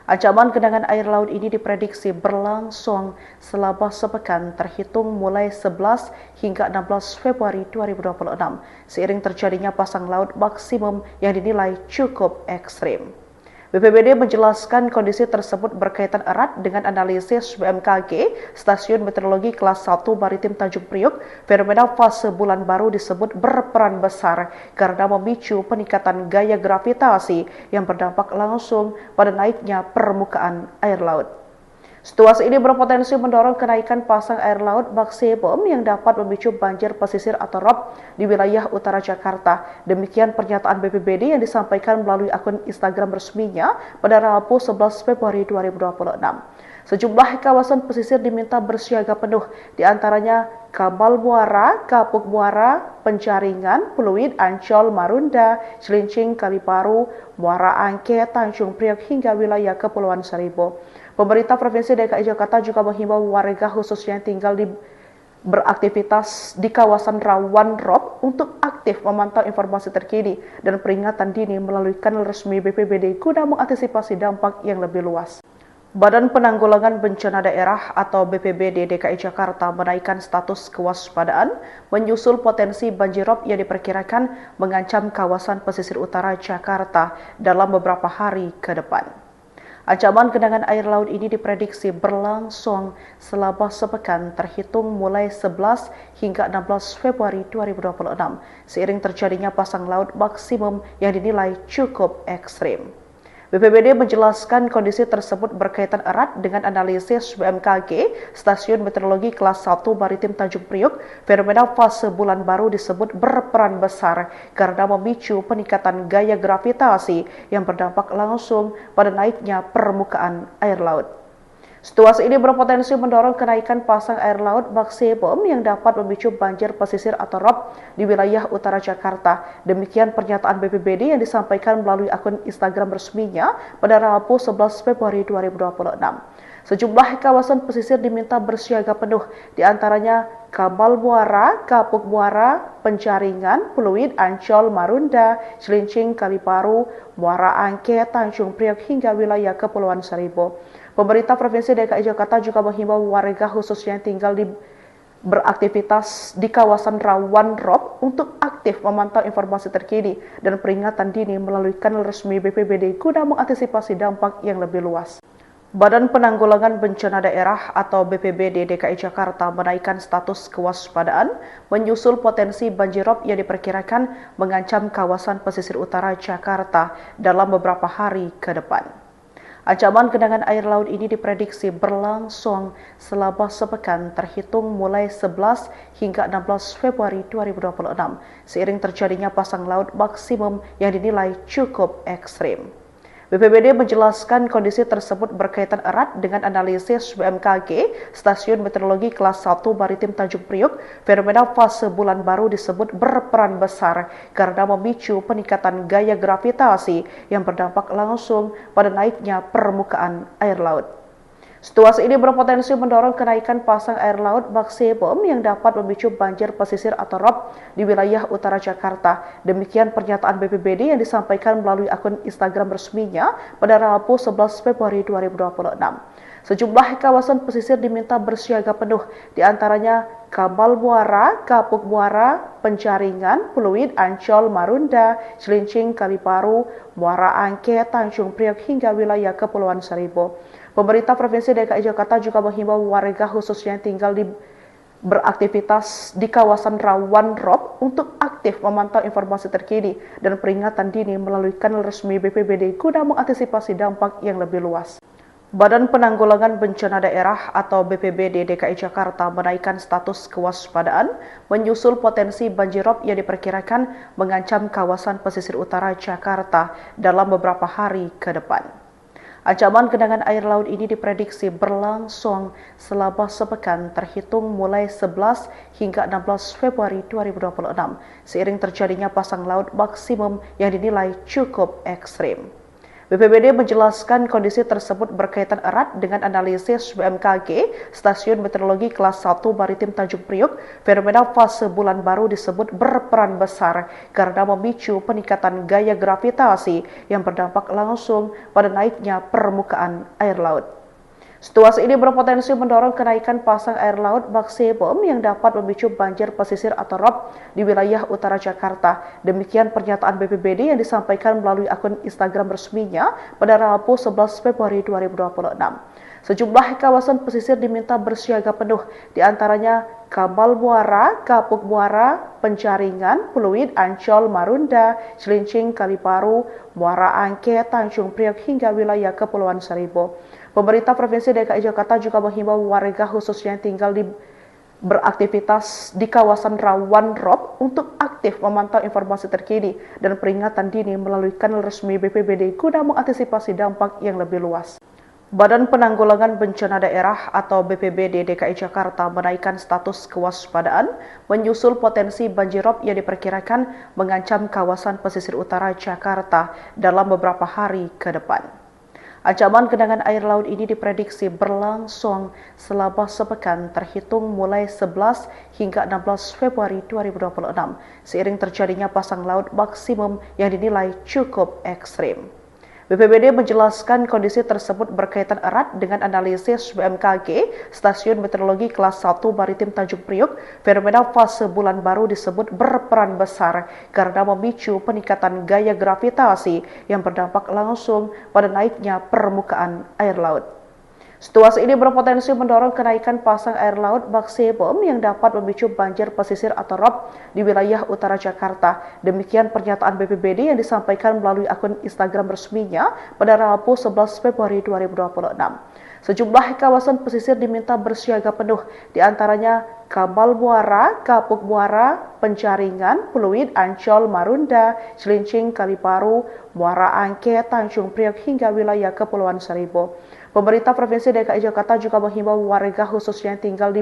Ancaman genangan air laut ini diprediksi berlangsung selama sepekan terhitung mulai 11 hingga 16 Februari 2026 seiring terjadinya pasang laut maksimum yang dinilai cukup ekstrim. BPBD menjelaskan kondisi tersebut berkaitan erat dengan analisis BMKG, Stasiun Meteorologi Kelas 1 Maritim Tanjung Priok, fenomena fase bulan baru disebut berperan besar karena memicu peningkatan gaya gravitasi yang berdampak langsung pada naiknya permukaan air laut. Situasi ini berpotensi mendorong kenaikan pasang air laut maksimum yang dapat memicu banjir pesisir atau rob di wilayah utara Jakarta. Demikian pernyataan BPBD yang disampaikan melalui akun Instagram resminya pada Rabu 11 Februari 2026. Sejumlah kawasan pesisir diminta bersiaga penuh, diantaranya Kamal Muara, Kapuk Muara, Penjaringan, Pluit, Ancol, Marunda, Cilincing, Kaliparu, Muara Angke, Tanjung Priok hingga wilayah Kepulauan Seribu. Pemerintah Provinsi DKI Jakarta juga menghimbau warga khususnya yang tinggal beraktivitas di kawasan rawan rob untuk aktif memantau informasi terkini dan peringatan dini melalui kanal resmi BPBD guna mengantisipasi dampak yang lebih luas. Badan Penanggulangan Bencana Daerah atau BPBD DKI Jakarta menaikkan status kewaspadaan menyusul potensi banjirop yang diperkirakan mengancam kawasan pesisir utara Jakarta dalam beberapa hari ke depan. Ancaman genangan air laut ini diprediksi berlangsung selama sepekan terhitung mulai 11 hingga 16 Februari 2026, seiring terjadinya pasang laut maksimum yang dinilai cukup ekstrim. BPBD menjelaskan kondisi tersebut berkaitan erat dengan analisis BMKG, Stasiun Meteorologi Kelas 1 Maritim Tanjung Priok, fenomena fase bulan baru disebut berperan besar karena memicu peningkatan gaya gravitasi yang berdampak langsung pada naiknya permukaan air laut. Situasi ini berpotensi mendorong kenaikan pasang air laut maksimum yang dapat memicu banjir pesisir atau rob di wilayah utara Jakarta. Demikian pernyataan BPBD yang disampaikan melalui akun Instagram resminya pada Rabu 11 Februari 2026. Sejumlah kawasan pesisir diminta bersiaga penuh, diantaranya Kamal Muara, Kapuk Muara, Penjaringan, Pluit, Ancol, Marunda, Cilincing, Kaliparu, Muara Angke, Tanjung Priok hingga wilayah Kepulauan Seribu. Pemerintah Provinsi DKI Jakarta juga menghimbau warga khususnya yang tinggal beraktivitas di kawasan rawan rob untuk aktif memantau informasi terkini dan peringatan dini melalui kanal resmi BPBD guna mengantisipasi dampak yang lebih luas. Badan Penanggulangan Bencana Daerah atau BPBD DKI Jakarta menaikkan status kewaspadaan menyusul potensi banjirop yang diperkirakan mengancam kawasan pesisir utara Jakarta dalam beberapa hari ke depan. Ancaman genangan air laut ini diprediksi berlangsung selama sepekan terhitung mulai 11 hingga 16 Februari 2026, seiring terjadinya pasang laut maksimum yang dinilai cukup ekstrim. BPBD menjelaskan kondisi tersebut berkaitan erat dengan analisis BMKG, Stasiun Meteorologi Kelas 1 Maritim Tanjung Priok, fenomena fase bulan baru disebut berperan besar karena memicu peningkatan gaya gravitasi yang berdampak langsung pada naiknya permukaan air laut. Situasi ini berpotensi mendorong kenaikan pasang air laut maksimum yang dapat memicu banjir pesisir atau rob di wilayah utara Jakarta. Demikian pernyataan BPBD yang disampaikan melalui akun Instagram resminya pada Rabu 11 Februari 2026. Sejumlah kawasan pesisir diminta bersiaga penuh, diantaranya Kamal Muara, Kapuk Muara, Penjaringan, Pluit, Ancol, Marunda, Cilincing, Kaliparu, Muara Angke, Tanjung Priok hingga wilayah Kepulauan Seribu. Pemerintah Provinsi DKI Jakarta juga menghimbau warga khususnya yang tinggal beraktivitas di kawasan rawan rob untuk aktif memantau informasi terkini dan peringatan dini melalui kanal resmi BPBD guna mengantisipasi dampak yang lebih luas. Badan Penanggulangan Bencana Daerah atau BPBD DKI Jakarta menaikkan status kewaspadaan menyusul potensi banjirop yang diperkirakan mengancam kawasan pesisir utara Jakarta dalam beberapa hari ke depan. Ancaman genangan air laut ini diprediksi berlangsung selama sepekan terhitung mulai 11 hingga 16 Februari 2026, seiring terjadinya pasang laut maksimum yang dinilai cukup ekstrim. BPBD menjelaskan kondisi tersebut berkaitan erat dengan analisis BMKG, Stasiun Meteorologi Kelas 1 Maritim Tanjung Priok, fenomena fase bulan baru disebut berperan besar karena memicu peningkatan gaya gravitasi yang berdampak langsung pada naiknya permukaan air laut. Situasi ini berpotensi mendorong kenaikan pasang air laut bak Sebom yang dapat memicu banjir pesisir atau rob di wilayah utara Jakarta. Demikian pernyataan BPBD yang disampaikan melalui akun Instagram resminya pada Rabu 11 Februari 2026. Sejumlah kawasan pesisir diminta bersiaga penuh, diantaranya Kabal Muara, Kapuk Muara, Penjaringan, Pluit, Ancol, Marunda, Cilincing, Kaliparu, Muara Angke, Tanjung Priok hingga wilayah Kepulauan Seribu. Pemerintah Provinsi DKI Jakarta juga menghimbau warga khususnya yang tinggal beraktivitas di kawasan rawan rob untuk aktif memantau informasi terkini dan peringatan dini melalui kanal resmi BPBD guna mengantisipasi dampak yang lebih luas. Badan Penanggulangan Bencana Daerah atau BPBD DKI Jakarta menaikkan status kewaspadaan menyusul potensi banjirop yang diperkirakan mengancam kawasan pesisir utara Jakarta dalam beberapa hari ke depan. Ancaman genangan air laut ini diprediksi berlangsung selama sepekan terhitung mulai 11 hingga 16 Februari 2026 seiring terjadinya pasang laut maksimum yang dinilai cukup ekstrim. BPBD menjelaskan kondisi tersebut berkaitan erat dengan analisis BMKG, Stasiun Meteorologi Kelas 1 Maritim Tanjung Priok. Fenomena fase bulan baru disebut berperan besar karena memicu peningkatan gaya gravitasi yang berdampak langsung pada naiknya permukaan air laut. Situasi ini berpotensi mendorong kenaikan pasang air laut bak Sebom yang dapat memicu banjir pesisir atau rob di wilayah utara Jakarta. Demikian pernyataan BPBD yang disampaikan melalui akun Instagram resminya pada Rabu 11 Februari 2026. Sejumlah kawasan pesisir diminta bersiaga penuh, diantaranya Kabal Muara, Kapuk Muara, Penjaringan, Pluit, Ancol, Marunda, Cilincing, Kaliparu, Muara Angke, Tanjung Priok hingga wilayah Kepulauan Seribu. Pemerintah Provinsi DKI Jakarta juga menghimbau warga khususnya yang tinggal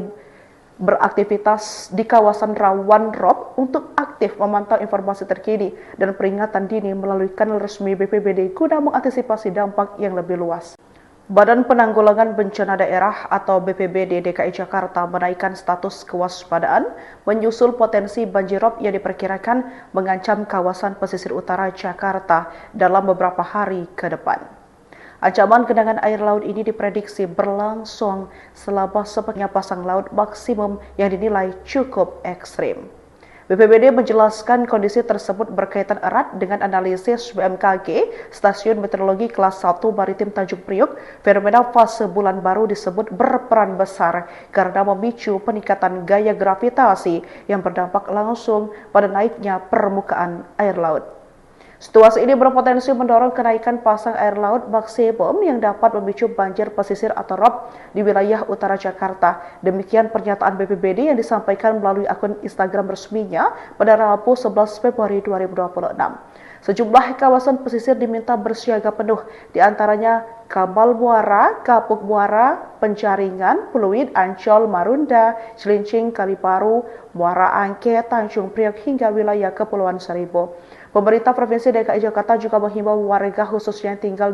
beraktivitas di kawasan rawan rob untuk aktif memantau informasi terkini dan peringatan dini melalui kanal resmi BPBD guna mengantisipasi dampak yang lebih luas. Badan Penanggulangan Bencana Daerah atau BPBD DKI Jakarta menaikkan status kewaspadaan menyusul potensi banjirop yang diperkirakan mengancam kawasan pesisir utara Jakarta dalam beberapa hari ke depan. Ancaman genangan air laut ini diprediksi berlangsung selama sepekan pasang laut maksimum yang dinilai cukup ekstrim. BPBD menjelaskan kondisi tersebut berkaitan erat dengan analisis BMKG, Stasiun Meteorologi Kelas 1 Maritim Tanjung Priok. Fenomena fase bulan baru disebut berperan besar karena memicu peningkatan gaya gravitasi yang berdampak langsung pada naiknya permukaan air laut. Situasi ini berpotensi mendorong kenaikan pasang air laut bak Sebom yang dapat memicu banjir pesisir atau rob di wilayah utara Jakarta. Demikian pernyataan BPBD yang disampaikan melalui akun Instagram resminya pada Rabu 11 Februari 2026. Sejumlah kawasan pesisir diminta bersiaga penuh, diantaranya Kabal Muara, Kapuk Muara, Penjaringan, Pluit, Ancol, Marunda, Cilincing, Kaliparu, Muara Angke, Tanjung Priok hingga wilayah Kepulauan Seribu. Pemerintah Provinsi DKI Jakarta juga menghimbau warga khususnya yang tinggal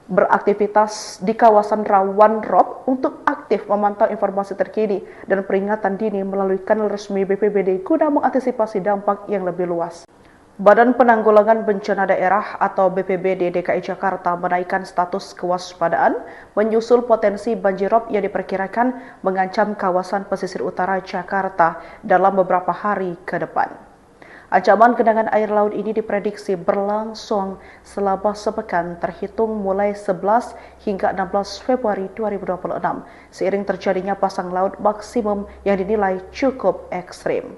beraktivitas di kawasan rawan rob untuk aktif memantau informasi terkini dan peringatan dini melalui kanal resmi BPBD guna mengantisipasi dampak yang lebih luas. Badan Penanggulangan Bencana Daerah atau BPBD DKI Jakarta menaikkan status kewaspadaan menyusul potensi banjirop yang diperkirakan mengancam kawasan pesisir utara Jakarta dalam beberapa hari ke depan. Ancaman genangan air laut ini diprediksi berlangsung selama sepekan terhitung mulai 11 hingga 16 Februari 2026 seiring terjadinya pasang laut maksimum yang dinilai cukup ekstrim.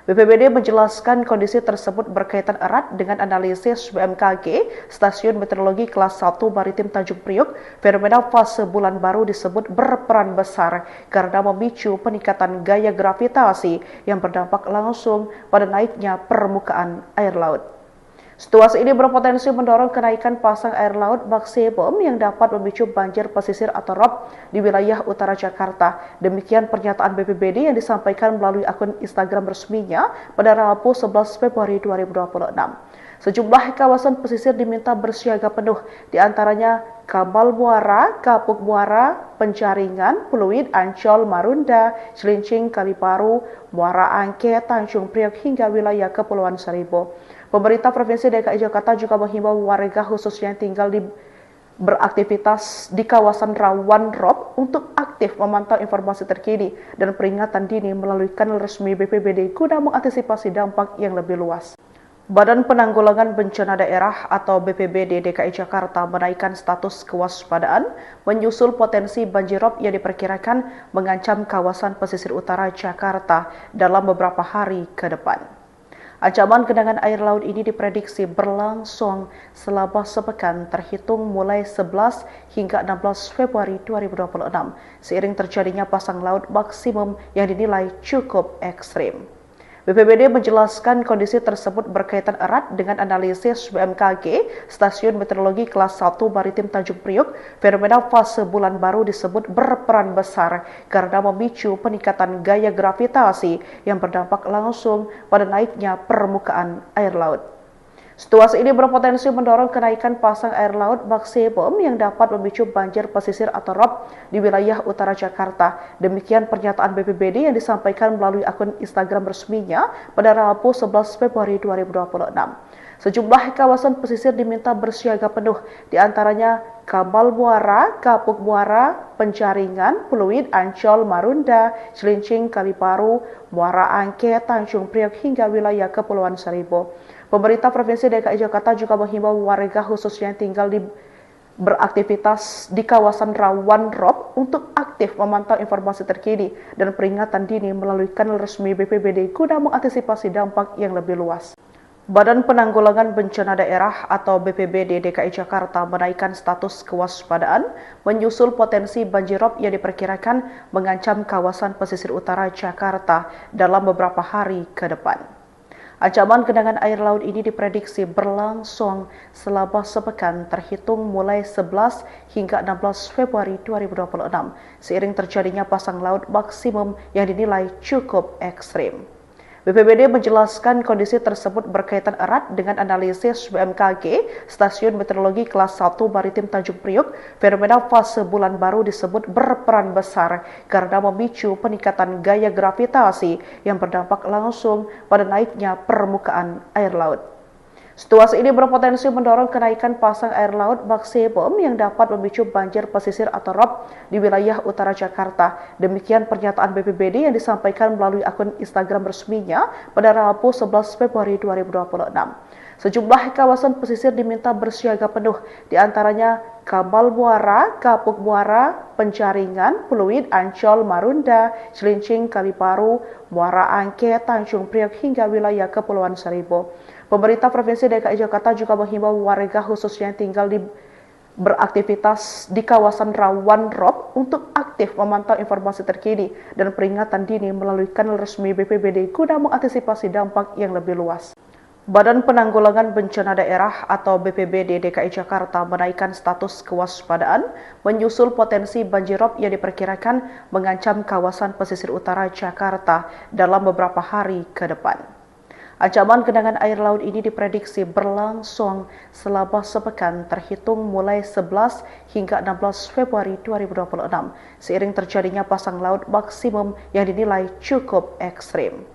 BPBD menjelaskan kondisi tersebut berkaitan erat dengan analisis BMKG, Stasiun Meteorologi Kelas 1 Maritim Tanjung Priok. Fenomena fase bulan baru disebut berperan besar karena memicu peningkatan gaya gravitasi yang berdampak langsung pada naiknya permukaan air laut. Situasi ini berpotensi mendorong kenaikan pasang air laut bak Sebom yang dapat memicu banjir pesisir atau rob di wilayah utara Jakarta. Demikian pernyataan BPBD yang disampaikan melalui akun Instagram resminya pada Rabu 11 Februari 2026. Sejumlah kawasan pesisir diminta bersiaga penuh, diantaranya Kabal Muara, Kapuk Muara, Penjaringan, Pluit, Ancol, Marunda, Cilincing, Kaliparu, Muara Angke, Tanjung Priok hingga wilayah Kepulauan Seribu. Pemerintah Provinsi DKI Jakarta juga menghimbau warga khususnya yang tinggal beraktivitas di kawasan rawan rob untuk aktif memantau informasi terkini dan peringatan dini melalui kanal resmi BPBD guna mengantisipasi dampak yang lebih luas. Badan Penanggulangan Bencana Daerah atau BPBD DKI Jakarta menaikkan status kewaspadaan menyusul potensi banjirop yang diperkirakan mengancam kawasan pesisir utara Jakarta dalam beberapa hari ke depan. Ancaman genangan air laut ini diprediksi berlangsung selama sepekan terhitung mulai 11 hingga 16 Februari 2026 seiring terjadinya pasang laut maksimum yang dinilai cukup ekstrim. BPBD menjelaskan kondisi tersebut berkaitan erat dengan analisis BMKG, Stasiun Meteorologi Kelas 1 Maritim Tanjung Priok. Fenomena fase bulan baru disebut berperan besar karena memicu peningkatan gaya gravitasi yang berdampak langsung pada naiknya permukaan air laut. Situasi ini berpotensi mendorong kenaikan pasang air laut maksimum yang dapat memicu banjir pesisir atau rob di wilayah utara Jakarta. Demikian pernyataan BPBD yang disampaikan melalui akun Instagram resminya pada Rabu 11 Februari 2026. Sejumlah kawasan pesisir diminta bersiaga penuh, diantaranya Kabal Muara, Kapuk Muara, Penjaringan, Pluit, Ancol, Marunda, Cilincing, Kaliparu, Muara Angke, Tanjung Priok hingga wilayah Kepulauan Seribu. Pemerintah Provinsi DKI Jakarta juga menghimbau warga khususnya yang tinggal beraktivitas di kawasan rawan rob untuk aktif memantau informasi terkini dan peringatan dini melalui kanal resmi BPBD guna mengantisipasi dampak yang lebih luas. Badan Penanggulangan Bencana Daerah atau BPBD DKI Jakarta menaikkan status kewaspadaan menyusul potensi banjirop yang diperkirakan mengancam kawasan pesisir utara Jakarta dalam beberapa hari ke depan. Ancaman genangan air laut ini diprediksi berlangsung selama sepekan terhitung mulai 11 hingga 16 Februari 2026 seiring terjadinya pasang laut maksimum yang dinilai cukup ekstrim. BPBD menjelaskan kondisi tersebut berkaitan erat dengan analisis BMKG, Stasiun Meteorologi Kelas 1 Maritim Tanjung Priok. Fenomena fase bulan baru disebut berperan besar karena memicu peningkatan gaya gravitasi yang berdampak langsung pada naiknya permukaan air laut. Situasi ini berpotensi mendorong kenaikan pasang air laut maksimum yang dapat memicu banjir pesisir atau rob di wilayah utara Jakarta. Demikian pernyataan BPBD yang disampaikan melalui akun Instagram resminya pada Rabu 11 Februari 2026. Sejumlah kawasan pesisir diminta bersiaga penuh, diantaranya Kabal Muara, Kapuk Muara, Penjaringan, Pluit, Ancol, Marunda, Cilincing, Kaliparu, Muara Angke, Tanjung Priok hingga wilayah Kepulauan Seribu. Pemerintah Provinsi DKI Jakarta juga menghimbau warga khususnya yang tinggal beraktivitas di kawasan rawan rob untuk aktif memantau informasi terkini dan peringatan dini melalui kanal resmi BPBD guna mengantisipasi dampak yang lebih luas. Badan Penanggulangan Bencana Daerah atau BPBD DKI Jakarta menaikkan status kewaspadaan menyusul potensi banjirop yang diperkirakan mengancam kawasan pesisir utara Jakarta dalam beberapa hari ke depan. Ancaman genangan air laut ini diprediksi berlangsung selama sepekan terhitung mulai 11 hingga 16 Februari 2026 seiring terjadinya pasang laut maksimum yang dinilai cukup ekstrim.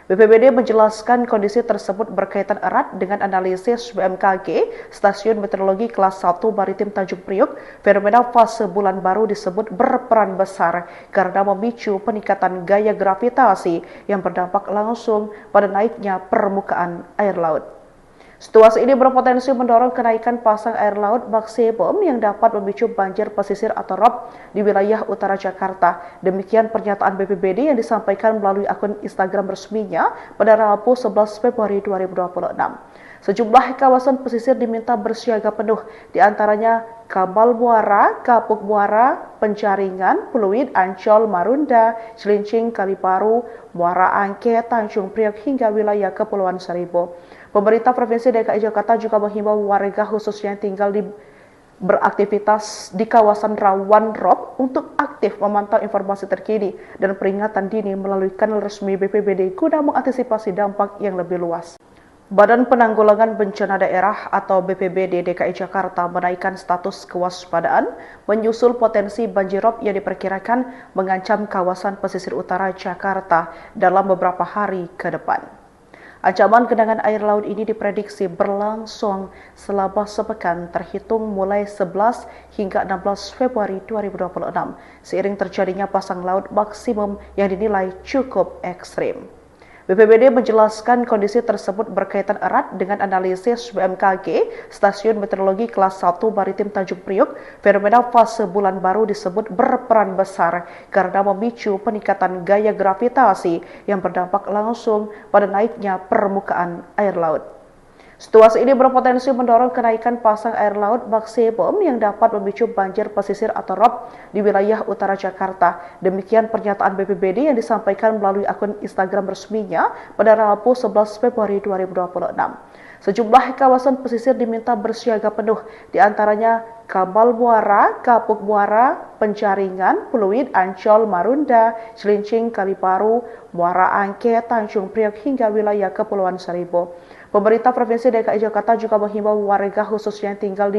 BPBD menjelaskan kondisi tersebut berkaitan erat dengan analisis BMKG, Stasiun Meteorologi Kelas 1 Maritim Tanjung Priok. Fenomena fase bulan baru disebut berperan besar karena memicu peningkatan gaya gravitasi yang berdampak langsung pada naiknya permukaan air laut. Situasi ini berpotensi mendorong kenaikan pasang air laut maksimum yang dapat memicu banjir pesisir atau rob di wilayah utara Jakarta. Demikian pernyataan BPBD yang disampaikan melalui akun Instagram resminya pada Rabu 11 Februari 2026. Sejumlah kawasan pesisir diminta bersiaga penuh, diantaranya Kabal Muara, Kapuk Muara, Penjaringan, Pluit, Ancol, Marunda, Cilincing, Kaliparu, Muara Angke, Tanjung Priok hingga wilayah Kepulauan Seribu. Pemerintah Provinsi DKI Jakarta juga menghimbau warga khususnya yang tinggal beraktivitas di kawasan rawan rob untuk aktif memantau informasi terkini dan peringatan dini melalui kanal resmi BPBD guna mengantisipasi dampak yang lebih luas. Badan Penanggulangan Bencana Daerah atau BPBD DKI Jakarta menaikkan status kewaspadaan menyusul potensi banjirop yang diperkirakan mengancam kawasan pesisir utara Jakarta dalam beberapa hari ke depan. Ancaman genangan air laut ini diprediksi berlangsung selama sepekan terhitung mulai 11 hingga 16 Februari 2026 seiring terjadinya pasang laut maksimum yang dinilai cukup ekstrim. BPBD menjelaskan kondisi tersebut berkaitan erat dengan analisis BMKG, Stasiun Meteorologi Kelas 1 Maritim Tanjung Priok. Fenomena fase bulan baru disebut berperan besar karena memicu peningkatan gaya gravitasi yang berdampak langsung pada naiknya permukaan air laut. Situasi ini berpotensi mendorong kenaikan pasang air laut maksimum yang dapat memicu banjir pesisir atau rob di wilayah utara Jakarta. Demikian pernyataan BPBD yang disampaikan melalui akun Instagram resminya pada Rabu 11 Februari 2026. Sejumlah kawasan pesisir diminta bersiaga penuh, di antaranya Kamal Muara, Kapuk Muara, Penjaringan, Pluit, Ancol, Marunda, Cilincing, Kaliparu, Muara Angke, Tanjung Priok hingga wilayah Kepulauan Seribu. Pemerintah Provinsi DKI Jakarta juga menghimbau warga khususnya yang tinggal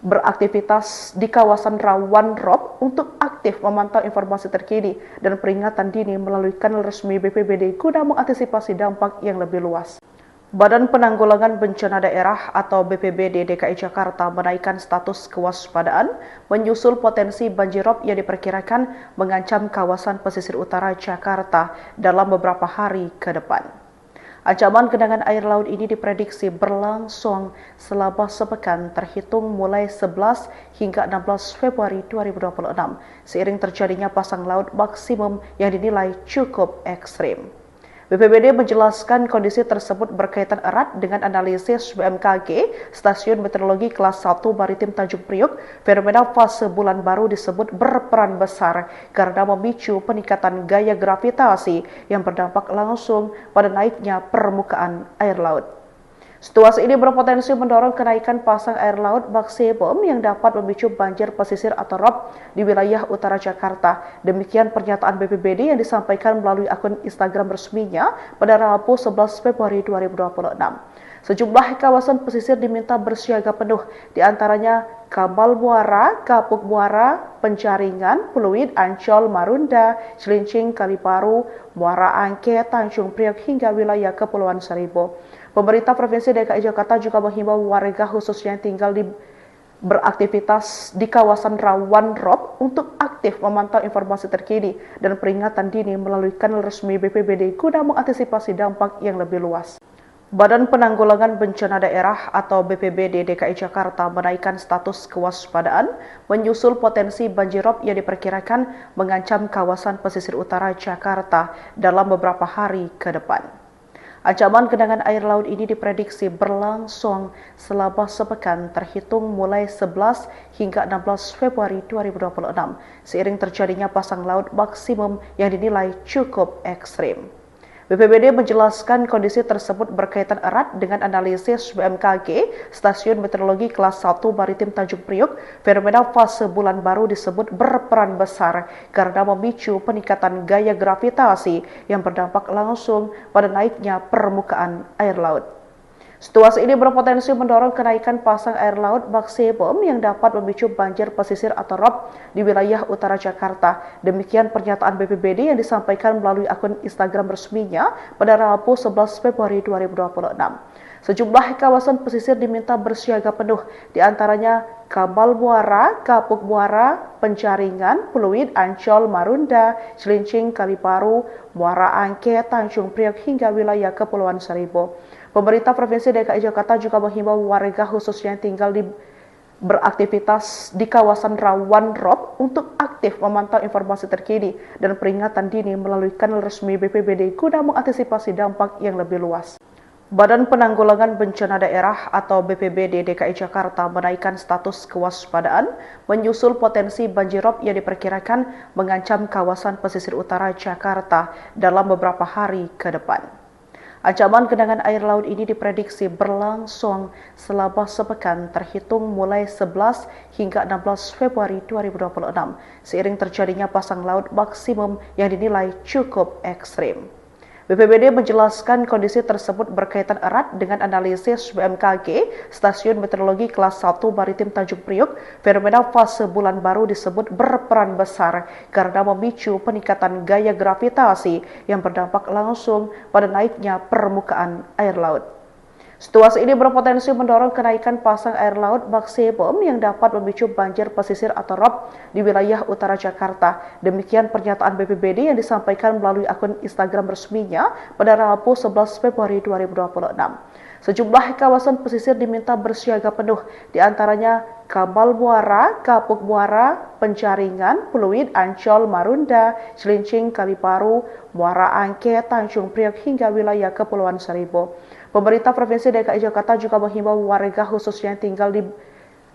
beraktivitas di kawasan rawan rob untuk aktif memantau informasi terkini dan peringatan dini melalui kanal resmi BPBD guna mengantisipasi dampak yang lebih luas. Badan Penanggulangan Bencana Daerah atau BPBD DKI Jakarta menaikkan status kewaspadaan menyusul potensi banjirop yang diperkirakan mengancam kawasan pesisir utara Jakarta dalam beberapa hari ke depan. Ancaman genangan air laut ini diprediksi berlangsung selama sepekan terhitung mulai 11 hingga 16 Februari 2026 seiring terjadinya pasang laut maksimum yang dinilai cukup ekstrim. BPBD menjelaskan kondisi tersebut berkaitan erat dengan analisis BMKG, Stasiun Meteorologi Kelas 1 Maritim Tanjung Priok. Fenomena fase bulan baru disebut berperan besar karena memicu peningkatan gaya gravitasi yang berdampak langsung pada naiknya permukaan air laut. Situasi ini berpotensi mendorong kenaikan pasang air laut maksimum yang dapat memicu banjir pesisir atau rob di wilayah utara Jakarta. Demikian pernyataan BPBD yang disampaikan melalui akun Instagram resminya pada Rabu 11 Februari 2026. Sejumlah kawasan pesisir diminta bersiaga penuh, di antaranya Kamal Muara, Kapuk Muara, Penjaringan, Pluit, Ancol, Marunda, Cilincing, Kaliparu, Muara Angke, Tanjung Priok hingga wilayah Kepulauan Seribu. Pemerintah Provinsi DKI Jakarta juga menghimbau warga khususnya yang tinggal beraktivitas di kawasan rawan rob untuk aktif memantau informasi terkini dan peringatan dini melalui kanal resmi BPBD guna mengantisipasi dampak yang lebih luas. Badan Penanggulangan Bencana Daerah atau BPBD DKI Jakarta menaikkan status kewaspadaan menyusul potensi banjirop yang diperkirakan mengancam kawasan pesisir utara Jakarta dalam beberapa hari ke depan. Ancaman genangan air laut ini diprediksi berlangsung selama sepekan terhitung mulai 11 hingga 16 Februari 2026 seiring terjadinya pasang laut maksimum yang dinilai cukup ekstrim. BPBD menjelaskan kondisi tersebut berkaitan erat dengan analisis BMKG, Stasiun Meteorologi Kelas 1 Maritim Tanjung Priok. Fenomena fase bulan baru disebut berperan besar karena memicu peningkatan gaya gravitasi yang berdampak langsung pada naiknya permukaan air laut. Situasi ini berpotensi mendorong kenaikan pasang air laut maksimum yang dapat memicu banjir pesisir atau rob di wilayah utara Jakarta. Demikian pernyataan BPBD yang disampaikan melalui akun Instagram resminya pada Rabu 11 Februari 2026. Sejumlah kawasan pesisir diminta bersiaga penuh, di antaranya Kamal Muara, Kapuk Muara, Penjaringan, Pluit, Ancol, Marunda, Cilincing, Kaliparu, Muara Angke, Tanjung Priok hingga wilayah Kepulauan Seribu. Pemerintah Provinsi DKI Jakarta juga menghimbau warga khususnya yang tinggal beraktivitas di kawasan rawan rob untuk aktif memantau informasi terkini dan peringatan dini melalui kanal resmi BPBD guna mengantisipasi dampak yang lebih luas. Badan Penanggulangan Bencana Daerah atau BPBD DKI Jakarta menaikkan status kewaspadaan menyusul potensi banjirop yang diperkirakan mengancam kawasan pesisir utara Jakarta dalam beberapa hari ke depan. Ancaman genangan air laut ini diprediksi berlangsung selama sepekan terhitung mulai 11 hingga 16 Februari 2026 seiring terjadinya pasang laut maksimum yang dinilai cukup ekstrim. BPBD menjelaskan kondisi tersebut berkaitan erat dengan analisis BMKG, Stasiun Meteorologi Kelas 1 Maritim Tanjung Priok. Fenomena fase bulan baru disebut berperan besar karena memicu peningkatan gaya gravitasi yang berdampak langsung pada naiknya permukaan air laut. Situasi ini berpotensi mendorong kenaikan pasang air laut maksimum yang dapat memicu banjir pesisir atau rob di wilayah utara Jakarta. Demikian pernyataan BPBD yang disampaikan melalui akun Instagram resminya pada Rabu 11 Februari 2026. Sejumlah kawasan pesisir diminta bersiaga penuh, diantaranya Kamal Muara, Kapuk Muara, Penjaringan, Pluit, Ancol, Marunda, Cilincing, Kaliparu, Muara Angke, Tanjung Priok hingga wilayah Kepulauan Seribu. Pemerintah Provinsi DKI Jakarta juga menghimbau warga khususnya yang tinggal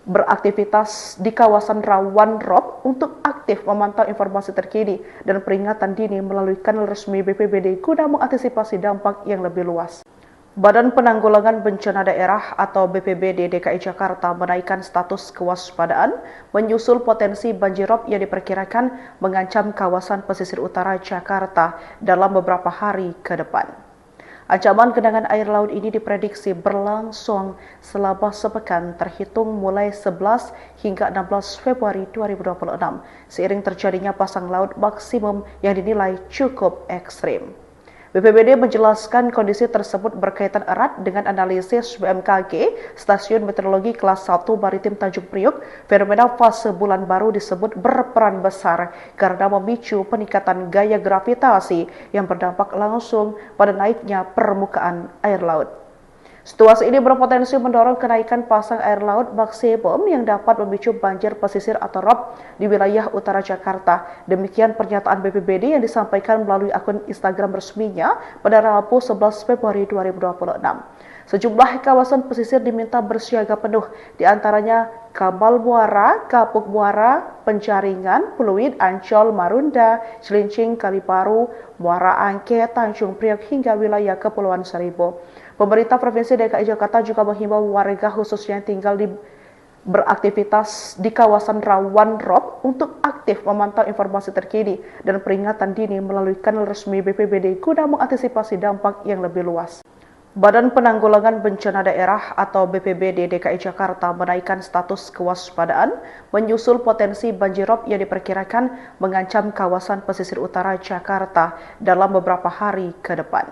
beraktivitas di kawasan rawan rob untuk aktif memantau informasi terkini dan peringatan dini melalui kanal resmi BPBD guna mengantisipasi dampak yang lebih luas. Badan Penanggulangan Bencana Daerah atau BPBD DKI Jakarta menaikkan status kewaspadaan menyusul potensi banjirop yang diperkirakan mengancam kawasan pesisir utara Jakarta dalam beberapa hari ke depan. Ancaman genangan air laut ini diprediksi berlangsung selama sepekan terhitung mulai 11 hingga 16 Februari 2026, seiring terjadinya pasang laut maksimum yang dinilai cukup ekstrim. BPBD menjelaskan kondisi tersebut berkaitan erat dengan analisis BMKG, Stasiun Meteorologi Kelas 1 Maritim Tanjung Priok. Fenomena fase bulan baru disebut berperan besar karena memicu peningkatan gaya gravitasi yang berdampak langsung pada naiknya permukaan air laut. Situasi ini berpotensi mendorong kenaikan pasang air laut maksimum yang dapat memicu banjir pesisir atau rob di wilayah utara Jakarta. Demikian pernyataan BPBD yang disampaikan melalui akun Instagram resminya pada Rabu 11 Februari 2026. Sejumlah kawasan pesisir diminta bersiaga penuh, diantaranya Kamal Muara, Kapuk Muara, Penjaringan, Pluit, Ancol, Marunda, Cilincing, Kaliparu, Muara Angke, Tanjung Priok hingga wilayah Kepulauan Seribu. Pemerintah Provinsi DKI Jakarta juga menghimbau warga khususnya yang tinggal beraktivitas di kawasan rawan rob untuk aktif memantau informasi terkini dan peringatan dini melalui kanal resmi BPBD guna mengantisipasi dampak yang lebih luas. Badan Penanggulangan Bencana Daerah atau BPBD DKI Jakarta menaikkan status kewaspadaan menyusul potensi banjirop yang diperkirakan mengancam kawasan pesisir utara Jakarta dalam beberapa hari ke depan.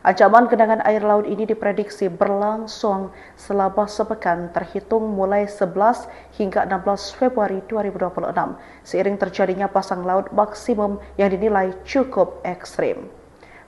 Ancaman genangan air laut ini diprediksi berlangsung selama sepekan terhitung mulai 11 hingga 16 Februari 2026, seiring terjadinya pasang laut maksimum yang dinilai cukup ekstrim.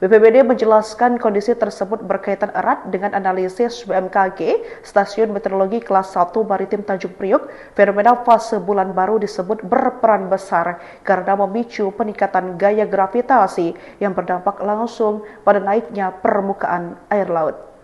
BPBD menjelaskan kondisi tersebut berkaitan erat dengan analisis BMKG, Stasiun Meteorologi Kelas 1 Maritim Tanjung Priok. Fenomena fase bulan baru disebut berperan besar karena memicu peningkatan gaya gravitasi yang berdampak langsung pada naiknya permukaan air laut.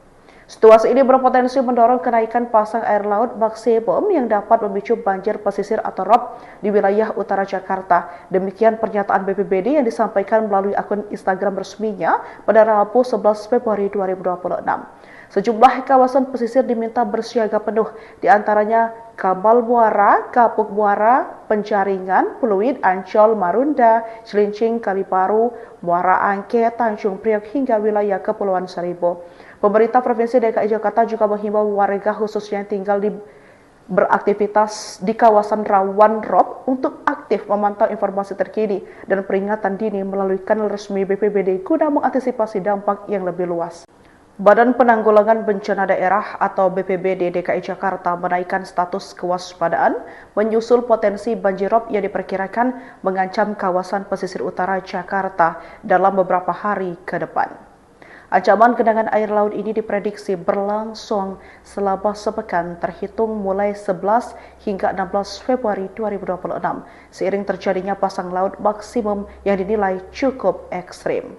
Situasi ini berpotensi mendorong kenaikan pasang air laut maksimum yang dapat memicu banjir pesisir atau rob di wilayah utara Jakarta. Demikian pernyataan BPBD yang disampaikan melalui akun Instagram resminya pada Rabu 11 Februari 2026. Sejumlah kawasan pesisir diminta bersiaga penuh, diantaranya Kamal Muara, Kapuk Muara, Penjaringan, Pluit, Ancol, Marunda, Cilincing, Kaliparu, Muara Angke, Tanjung Priok hingga wilayah Kepulauan Seribu. Pemerintah Provinsi DKI Jakarta juga menghimbau warga khususnya yang tinggal beraktivitas di kawasan rawan rob untuk aktif memantau informasi terkini dan peringatan dini melalui kanal resmi BPBD guna mengantisipasi dampak yang lebih luas. Badan Penanggulangan Bencana Daerah atau BPBD DKI Jakarta menaikkan status kewaspadaan menyusul potensi banjirop yang diperkirakan mengancam kawasan pesisir utara Jakarta dalam beberapa hari ke depan. Ancaman genangan air laut ini diprediksi berlangsung selama sepekan terhitung mulai 11 hingga 16 Februari 2026, seiring terjadinya pasang laut maksimum yang dinilai cukup ekstrim.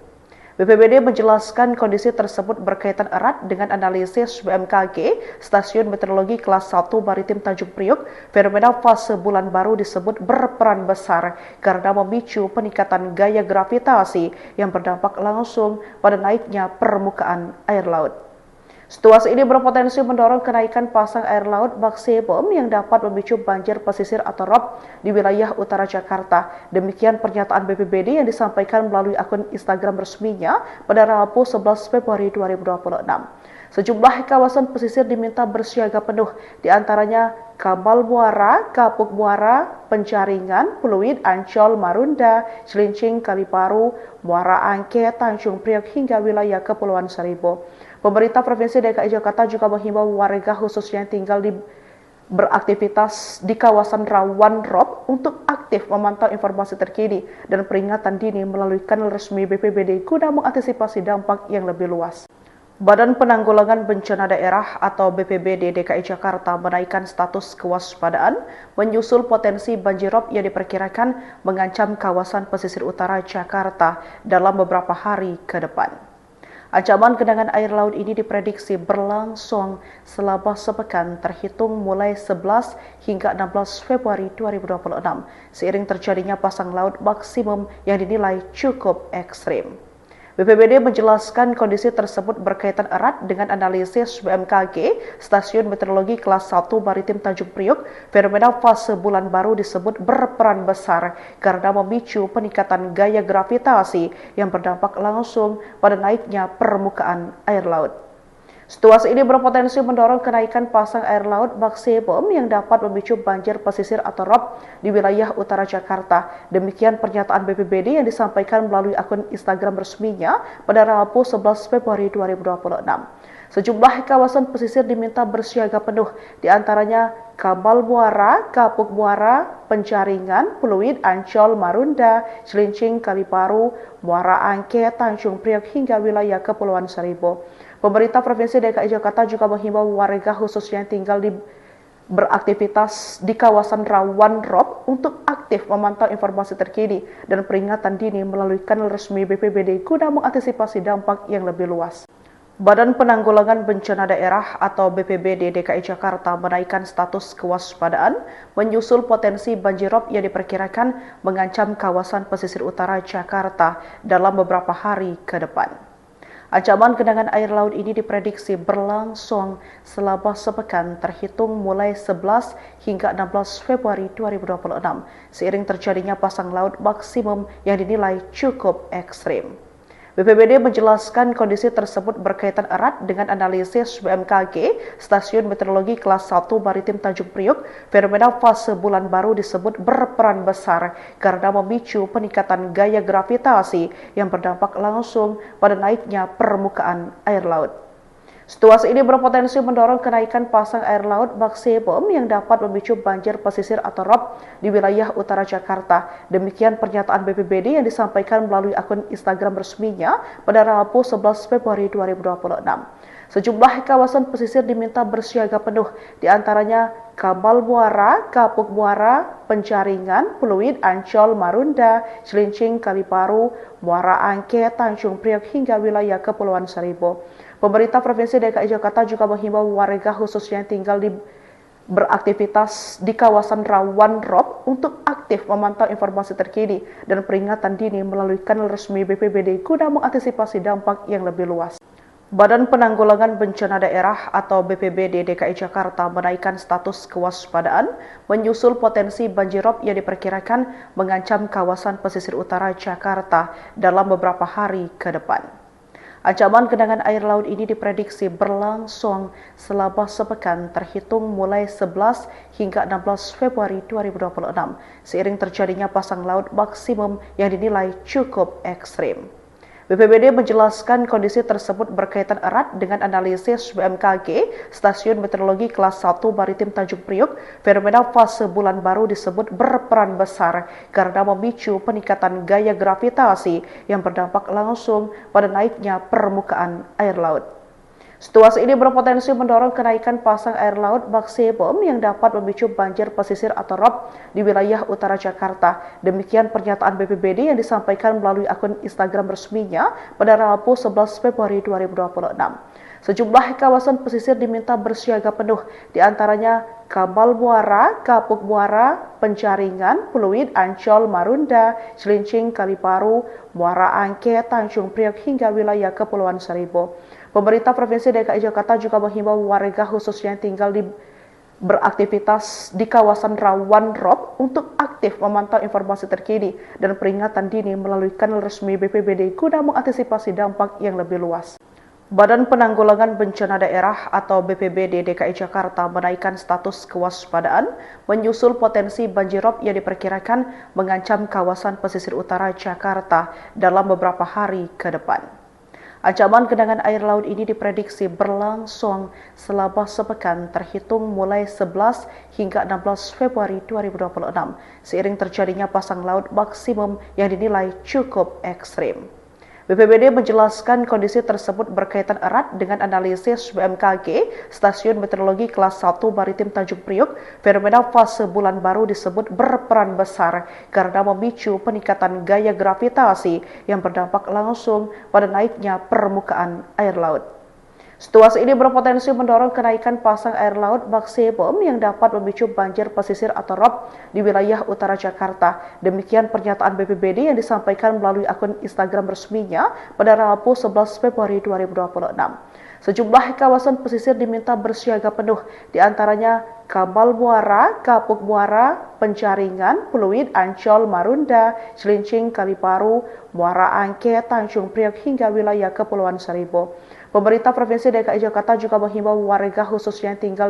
BPBD menjelaskan kondisi tersebut berkaitan erat dengan analisis BMKG, Stasiun Meteorologi Kelas 1 Maritim Tanjung Priok. Fenomena fase bulan baru disebut berperan besar karena memicu peningkatan gaya gravitasi yang berdampak langsung pada naiknya permukaan air laut. Situasi ini berpotensi mendorong kenaikan pasang air laut bak Sebom yang dapat memicu banjir pesisir atau rob di wilayah utara Jakarta. Demikian pernyataan BPBD yang disampaikan melalui akun Instagram resminya pada Rabu 11 Februari 2026. Sejumlah kawasan pesisir diminta bersiaga penuh, diantaranya Kabal Muara, Kapuk Muara, Penjaringan, Pluit, Ancol, Marunda, Cilincing, Kaliparu, Muara Angke, Tanjung Priok hingga wilayah Kepulauan Seribu. Pemerintah Provinsi DKI Jakarta juga menghimbau warga khususnya yang tinggal beraktivitas di kawasan rawan rob untuk aktif memantau informasi terkini dan peringatan dini melalui kanal resmi BPBD guna mengantisipasi dampak yang lebih luas. Badan Penanggulangan Bencana Daerah atau BPBD DKI Jakarta menaikkan status kewaspadaan menyusul potensi banjirop yang diperkirakan mengancam kawasan pesisir utara Jakarta dalam beberapa hari ke depan. Ancaman genangan air laut ini diprediksi berlangsung selama sepekan terhitung mulai 11 hingga 16 Februari 2026, seiring terjadinya pasang laut maksimum yang dinilai cukup ekstrim. BPBD menjelaskan kondisi tersebut berkaitan erat dengan analisis BMKG, Stasiun Meteorologi Kelas 1 Maritim Tanjung Priok. Fenomena fase bulan baru disebut berperan besar karena memicu peningkatan gaya gravitasi yang berdampak langsung pada naiknya permukaan air laut. Situasi ini berpotensi mendorong kenaikan pasang air laut bak Sebom yang dapat memicu banjir pesisir atau rob di wilayah utara Jakarta. Demikian pernyataan BPBD yang disampaikan melalui akun Instagram resminya pada Rabu 11 Februari 2026. Sejumlah kawasan pesisir diminta bersiaga penuh, diantaranya Kabal Muara, Kapuk Muara, Penjaringan, Pluit, Ancol, Marunda, Cilincing, Kaliparu, Muara Angke, Tanjung Priok hingga wilayah Kepulauan Seribu. Pemerintah Provinsi DKI Jakarta juga menghimbau warga khususnya yang tinggal beraktivitas di kawasan rawan rob untuk aktif memantau informasi terkini dan peringatan dini melalui kanal resmi BPBD guna mengantisipasi dampak yang lebih luas. Badan Penanggulangan Bencana Daerah atau BPBD DKI Jakarta menaikkan status kewaspadaan menyusul potensi banjirop yang diperkirakan mengancam kawasan pesisir utara Jakarta dalam beberapa hari ke depan. Ancaman genangan air laut ini diprediksi berlangsung selama sepekan terhitung mulai 11 hingga 16 Februari 2026, seiring terjadinya pasang laut maksimum yang dinilai cukup ekstrim. BPBD menjelaskan kondisi tersebut berkaitan erat dengan analisis BMKG, Stasiun Meteorologi Kelas 1 Maritim Tanjung Priok. Fenomena fase bulan baru disebut berperan besar karena memicu peningkatan gaya gravitasi yang berdampak langsung pada naiknya permukaan air laut. Situasi ini berpotensi mendorong kenaikan pasang air laut bak Sebom yang dapat memicu banjir pesisir atau rob di wilayah utara Jakarta. Demikian pernyataan BPBD yang disampaikan melalui akun Instagram resminya pada Rabu 11 Februari 2026. Sejumlah kawasan pesisir diminta bersiaga penuh, diantaranya Kabal Muara, Kapuk Muara, Penjaringan, Pluit, Ancol, Marunda, Cilincing, Kaliparu, Muara Angke, Tanjung Priok hingga wilayah Kepulauan Seribu. Pemerintah Provinsi DKI Jakarta juga menghimbau warga khususnya yang tinggal beraktivitas di kawasan rawan rob untuk aktif memantau informasi terkini dan peringatan dini melalui kanal resmi BPBD guna mengantisipasi dampak yang lebih luas. Badan Penanggulangan Bencana Daerah atau BPBD DKI Jakarta menaikkan status kewaspadaan menyusul potensi banjirop yang diperkirakan mengancam kawasan pesisir utara Jakarta dalam beberapa hari ke depan. Ancaman genangan air laut ini diprediksi berlangsung selama sepekan terhitung mulai 11 hingga 16 Februari 2026, seiring terjadinya pasang laut maksimum yang dinilai cukup ekstrim. BPBD menjelaskan kondisi tersebut berkaitan erat dengan analisis BMKG, Stasiun Meteorologi Kelas 1 Maritim Tanjung Priok. Fenomena fase bulan baru disebut berperan besar karena memicu peningkatan gaya gravitasi yang berdampak langsung pada naiknya permukaan air laut. Situasi ini berpotensi mendorong kenaikan pasang air laut bak Sebom yang dapat memicu banjir pesisir atau rob di wilayah utara Jakarta. Demikian pernyataan BPBD yang disampaikan melalui akun Instagram resminya pada Rabu 11 Februari 2026. Sejumlah kawasan pesisir diminta bersiaga penuh, diantaranya Kabal Muara, Kapuk Muara, Penjaringan, Pluit, Ancol, Marunda, Cilincing, Kaliparu, Muara Angke, Tanjung Priok hingga wilayah Kepulauan Seribu. Pemerintah Provinsi DKI Jakarta juga menghimbau warga khususnya yang tinggal beraktivitas di kawasan rawan rob untuk aktif memantau informasi terkini dan peringatan dini melalui kanal resmi BPBD guna mengantisipasi dampak yang lebih luas. Badan Penanggulangan Bencana Daerah atau BPBD DKI Jakarta menaikkan status kewaspadaan menyusul potensi banjirop yang diperkirakan mengancam kawasan pesisir utara Jakarta dalam beberapa hari ke depan. Ancaman genangan air laut ini diprediksi berlangsung selama sepekan terhitung mulai 11 hingga 16 Februari 2026 seiring terjadinya pasang laut maksimum yang dinilai cukup ekstrim. BPBD menjelaskan kondisi tersebut berkaitan erat dengan analisis BMKG, Stasiun Meteorologi Kelas 1 Maritim Tanjung Priok. Fenomena fase bulan baru disebut berperan besar karena memicu peningkatan gaya gravitasi yang berdampak langsung pada naiknya permukaan air laut. Situasi ini berpotensi mendorong kenaikan pasang air laut maksimum yang dapat memicu banjir pesisir atau rob di wilayah utara Jakarta. Demikian pernyataan BPBD yang disampaikan melalui akun Instagram resminya pada Rabu 11 Februari 2026. Sejumlah kawasan pesisir diminta bersiaga penuh, diantaranya Kamal Muara, Kapuk Muara, Penjaringan, Pluit, Ancol, Marunda, Cilincing, Kaliparu, Muara Angke, Tanjung Priok hingga wilayah Kepulauan Seribu. Pemerintah Provinsi DKI Jakarta juga menghimbau warga khususnya yang tinggal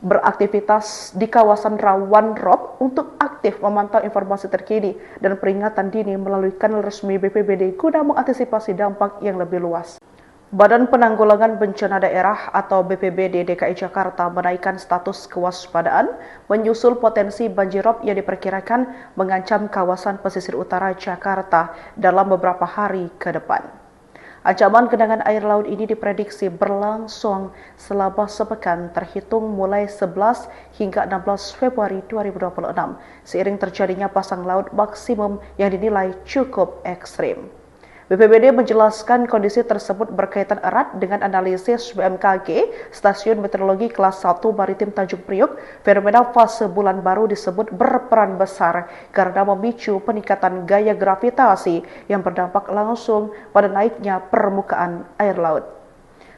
beraktivitas di kawasan rawan rob untuk aktif memantau informasi terkini dan peringatan dini melalui kanal resmi BPBD guna mengantisipasi dampak yang lebih luas. Badan Penanggulangan Bencana Daerah atau BPBD DKI Jakarta menaikkan status kewaspadaan menyusul potensi banjirop yang diperkirakan mengancam kawasan pesisir utara Jakarta dalam beberapa hari ke depan. Ancaman genangan air laut ini diprediksi berlangsung selama sepekan terhitung mulai 11 hingga 16 Februari 2026 seiring terjadinya pasang laut maksimum yang dinilai cukup ekstrim. BPBD menjelaskan kondisi tersebut berkaitan erat dengan analisis BMKG, Stasiun Meteorologi Kelas 1 Maritim Tanjung Priok. Fenomena fase bulan baru disebut berperan besar karena memicu peningkatan gaya gravitasi yang berdampak langsung pada naiknya permukaan air laut.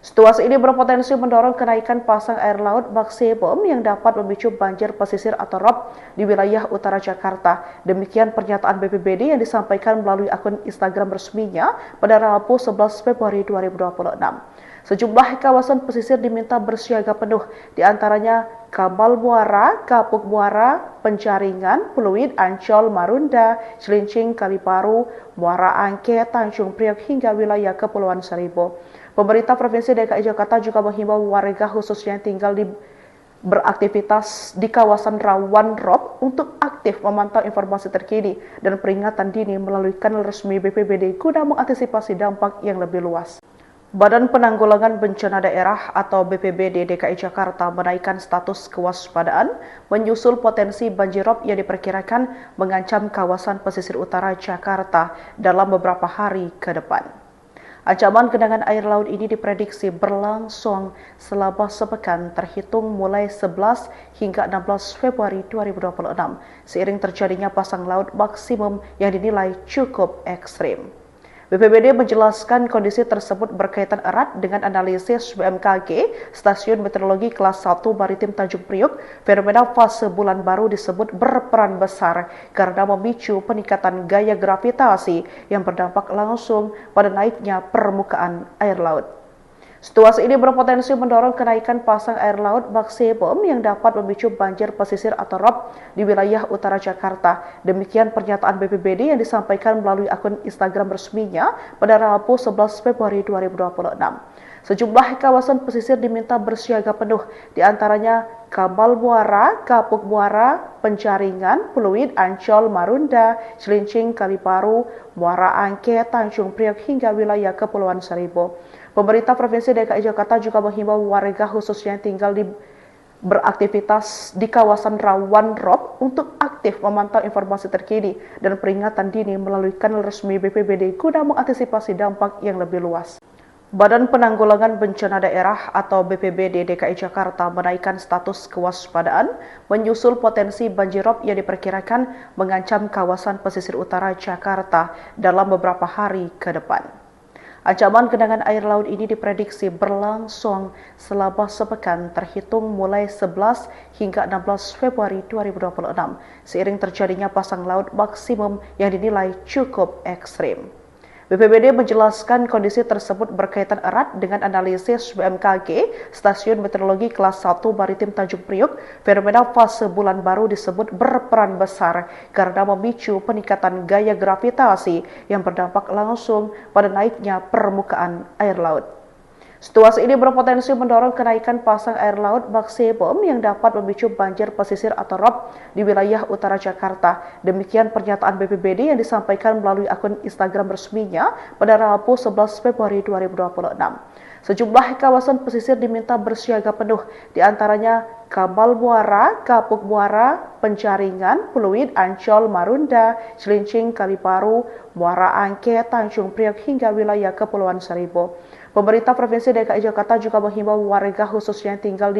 Situasi ini berpotensi mendorong kenaikan pasang air laut maksimum yang dapat memicu banjir pesisir atau rob di wilayah utara Jakarta. Demikian pernyataan BPBD yang disampaikan melalui akun Instagram resminya pada Rabu 11 Februari 2026. Sejumlah kawasan pesisir diminta bersiaga penuh, diantaranya Kamal Muara, Kapuk Muara, Penjaringan, Pluit, Ancol, Marunda, Cilincing, Kaliparu, Muara Angke, Tanjung Priok hingga wilayah Kepulauan Seribu. Pemerintah Provinsi DKI Jakarta juga menghimbau warga khususnya yang tinggal beraktivitas di kawasan rawan rob untuk aktif memantau informasi terkini dan peringatan dini melalui kanal resmi BPBD guna mengantisipasi dampak yang lebih luas. Badan Penanggulangan Bencana Daerah atau BPBD DKI Jakarta menaikkan status kewaspadaan menyusul potensi banjirop yang diperkirakan mengancam kawasan pesisir utara Jakarta dalam beberapa hari ke depan. Ancaman genangan air laut ini diprediksi berlangsung selama sepekan terhitung mulai 11 hingga 16 Februari 2026 seiring terjadinya pasang laut maksimum yang dinilai cukup ekstrim. BPBD menjelaskan kondisi tersebut berkaitan erat dengan analisis BMKG, Stasiun Meteorologi Kelas 1 Maritim Tanjung Priok. Fenomena fase bulan baru disebut berperan besar karena memicu peningkatan gaya gravitasi yang berdampak langsung pada naiknya permukaan air laut. Situasi ini berpotensi mendorong kenaikan pasang air laut maksimum yang dapat memicu banjir pesisir atau rob di wilayah utara Jakarta. Demikian pernyataan BPBD yang disampaikan melalui akun Instagram resminya pada Rabu 11 Februari 2026. Sejumlah kawasan pesisir diminta bersiaga penuh, diantaranya Kamal Muara, Kapuk Muara, Penjaringan, Pluit, Ancol, Marunda, Cilincing, Kaliparu, Muara Angke, Tanjung Priok hingga wilayah Kepulauan Seribu. Pemerintah Provinsi DKI Jakarta juga menghimbau warga khususnya yang tinggal beraktivitas di kawasan rawan rob untuk aktif memantau informasi terkini dan peringatan dini melalui kanal resmi BPBD guna mengantisipasi dampak yang lebih luas. Badan Penanggulangan Bencana Daerah atau BPBD DKI Jakarta menaikkan status kewaspadaan menyusul potensi banjirop yang diperkirakan mengancam kawasan pesisir utara Jakarta dalam beberapa hari ke depan. Ancaman genangan air laut ini diprediksi berlangsung selama sepekan terhitung mulai 11 hingga 16 Februari 2026 seiring terjadinya pasang laut maksimum yang dinilai cukup ekstrim. BPBD menjelaskan kondisi tersebut berkaitan erat dengan analisis BMKG, Stasiun Meteorologi Kelas 1 Maritim Tanjung Priok. Fenomena fase bulan baru disebut berperan besar karena memicu peningkatan gaya gravitasi yang berdampak langsung pada naiknya permukaan air laut. Situasi ini berpotensi mendorong kenaikan pasang air laut maksimum yang dapat memicu banjir pesisir atau rob di wilayah utara Jakarta. Demikian pernyataan BPBD yang disampaikan melalui akun Instagram resminya pada Rabu 11 Februari 2026. Sejumlah kawasan pesisir diminta bersiaga penuh, diantaranya Kamal Muara, Kapuk Muara, Penjaringan, Pluit, Ancol, Marunda, Cilincing, Kaliparu, Muara Angke, Tanjung Priok hingga wilayah Kepulauan Seribu. Pemerintah Provinsi DKI Jakarta juga menghimbau warga khususnya yang tinggal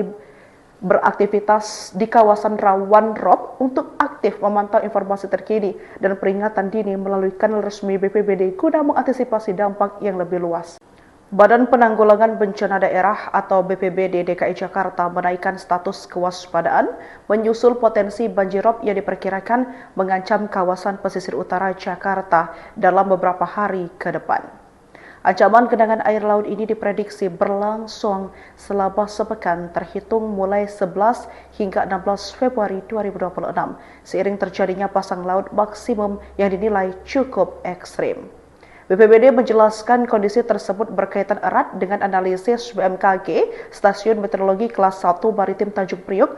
beraktivitas di kawasan rawan rob untuk aktif memantau informasi terkini dan peringatan dini melalui kanal resmi BPBD guna mengantisipasi dampak yang lebih luas. Badan Penanggulangan Bencana Daerah atau BPBD DKI Jakarta menaikkan status kewaspadaan menyusul potensi banjirop yang diperkirakan mengancam kawasan pesisir utara Jakarta dalam beberapa hari ke depan. Ancaman genangan air laut ini diprediksi berlangsung selama sepekan terhitung mulai 11 hingga 16 Februari 2026 seiring terjadinya pasang laut maksimum yang dinilai cukup ekstrim. BPBD menjelaskan kondisi tersebut berkaitan erat dengan analisis BMKG, Stasiun Meteorologi Kelas 1 Maritim Tanjung Priok.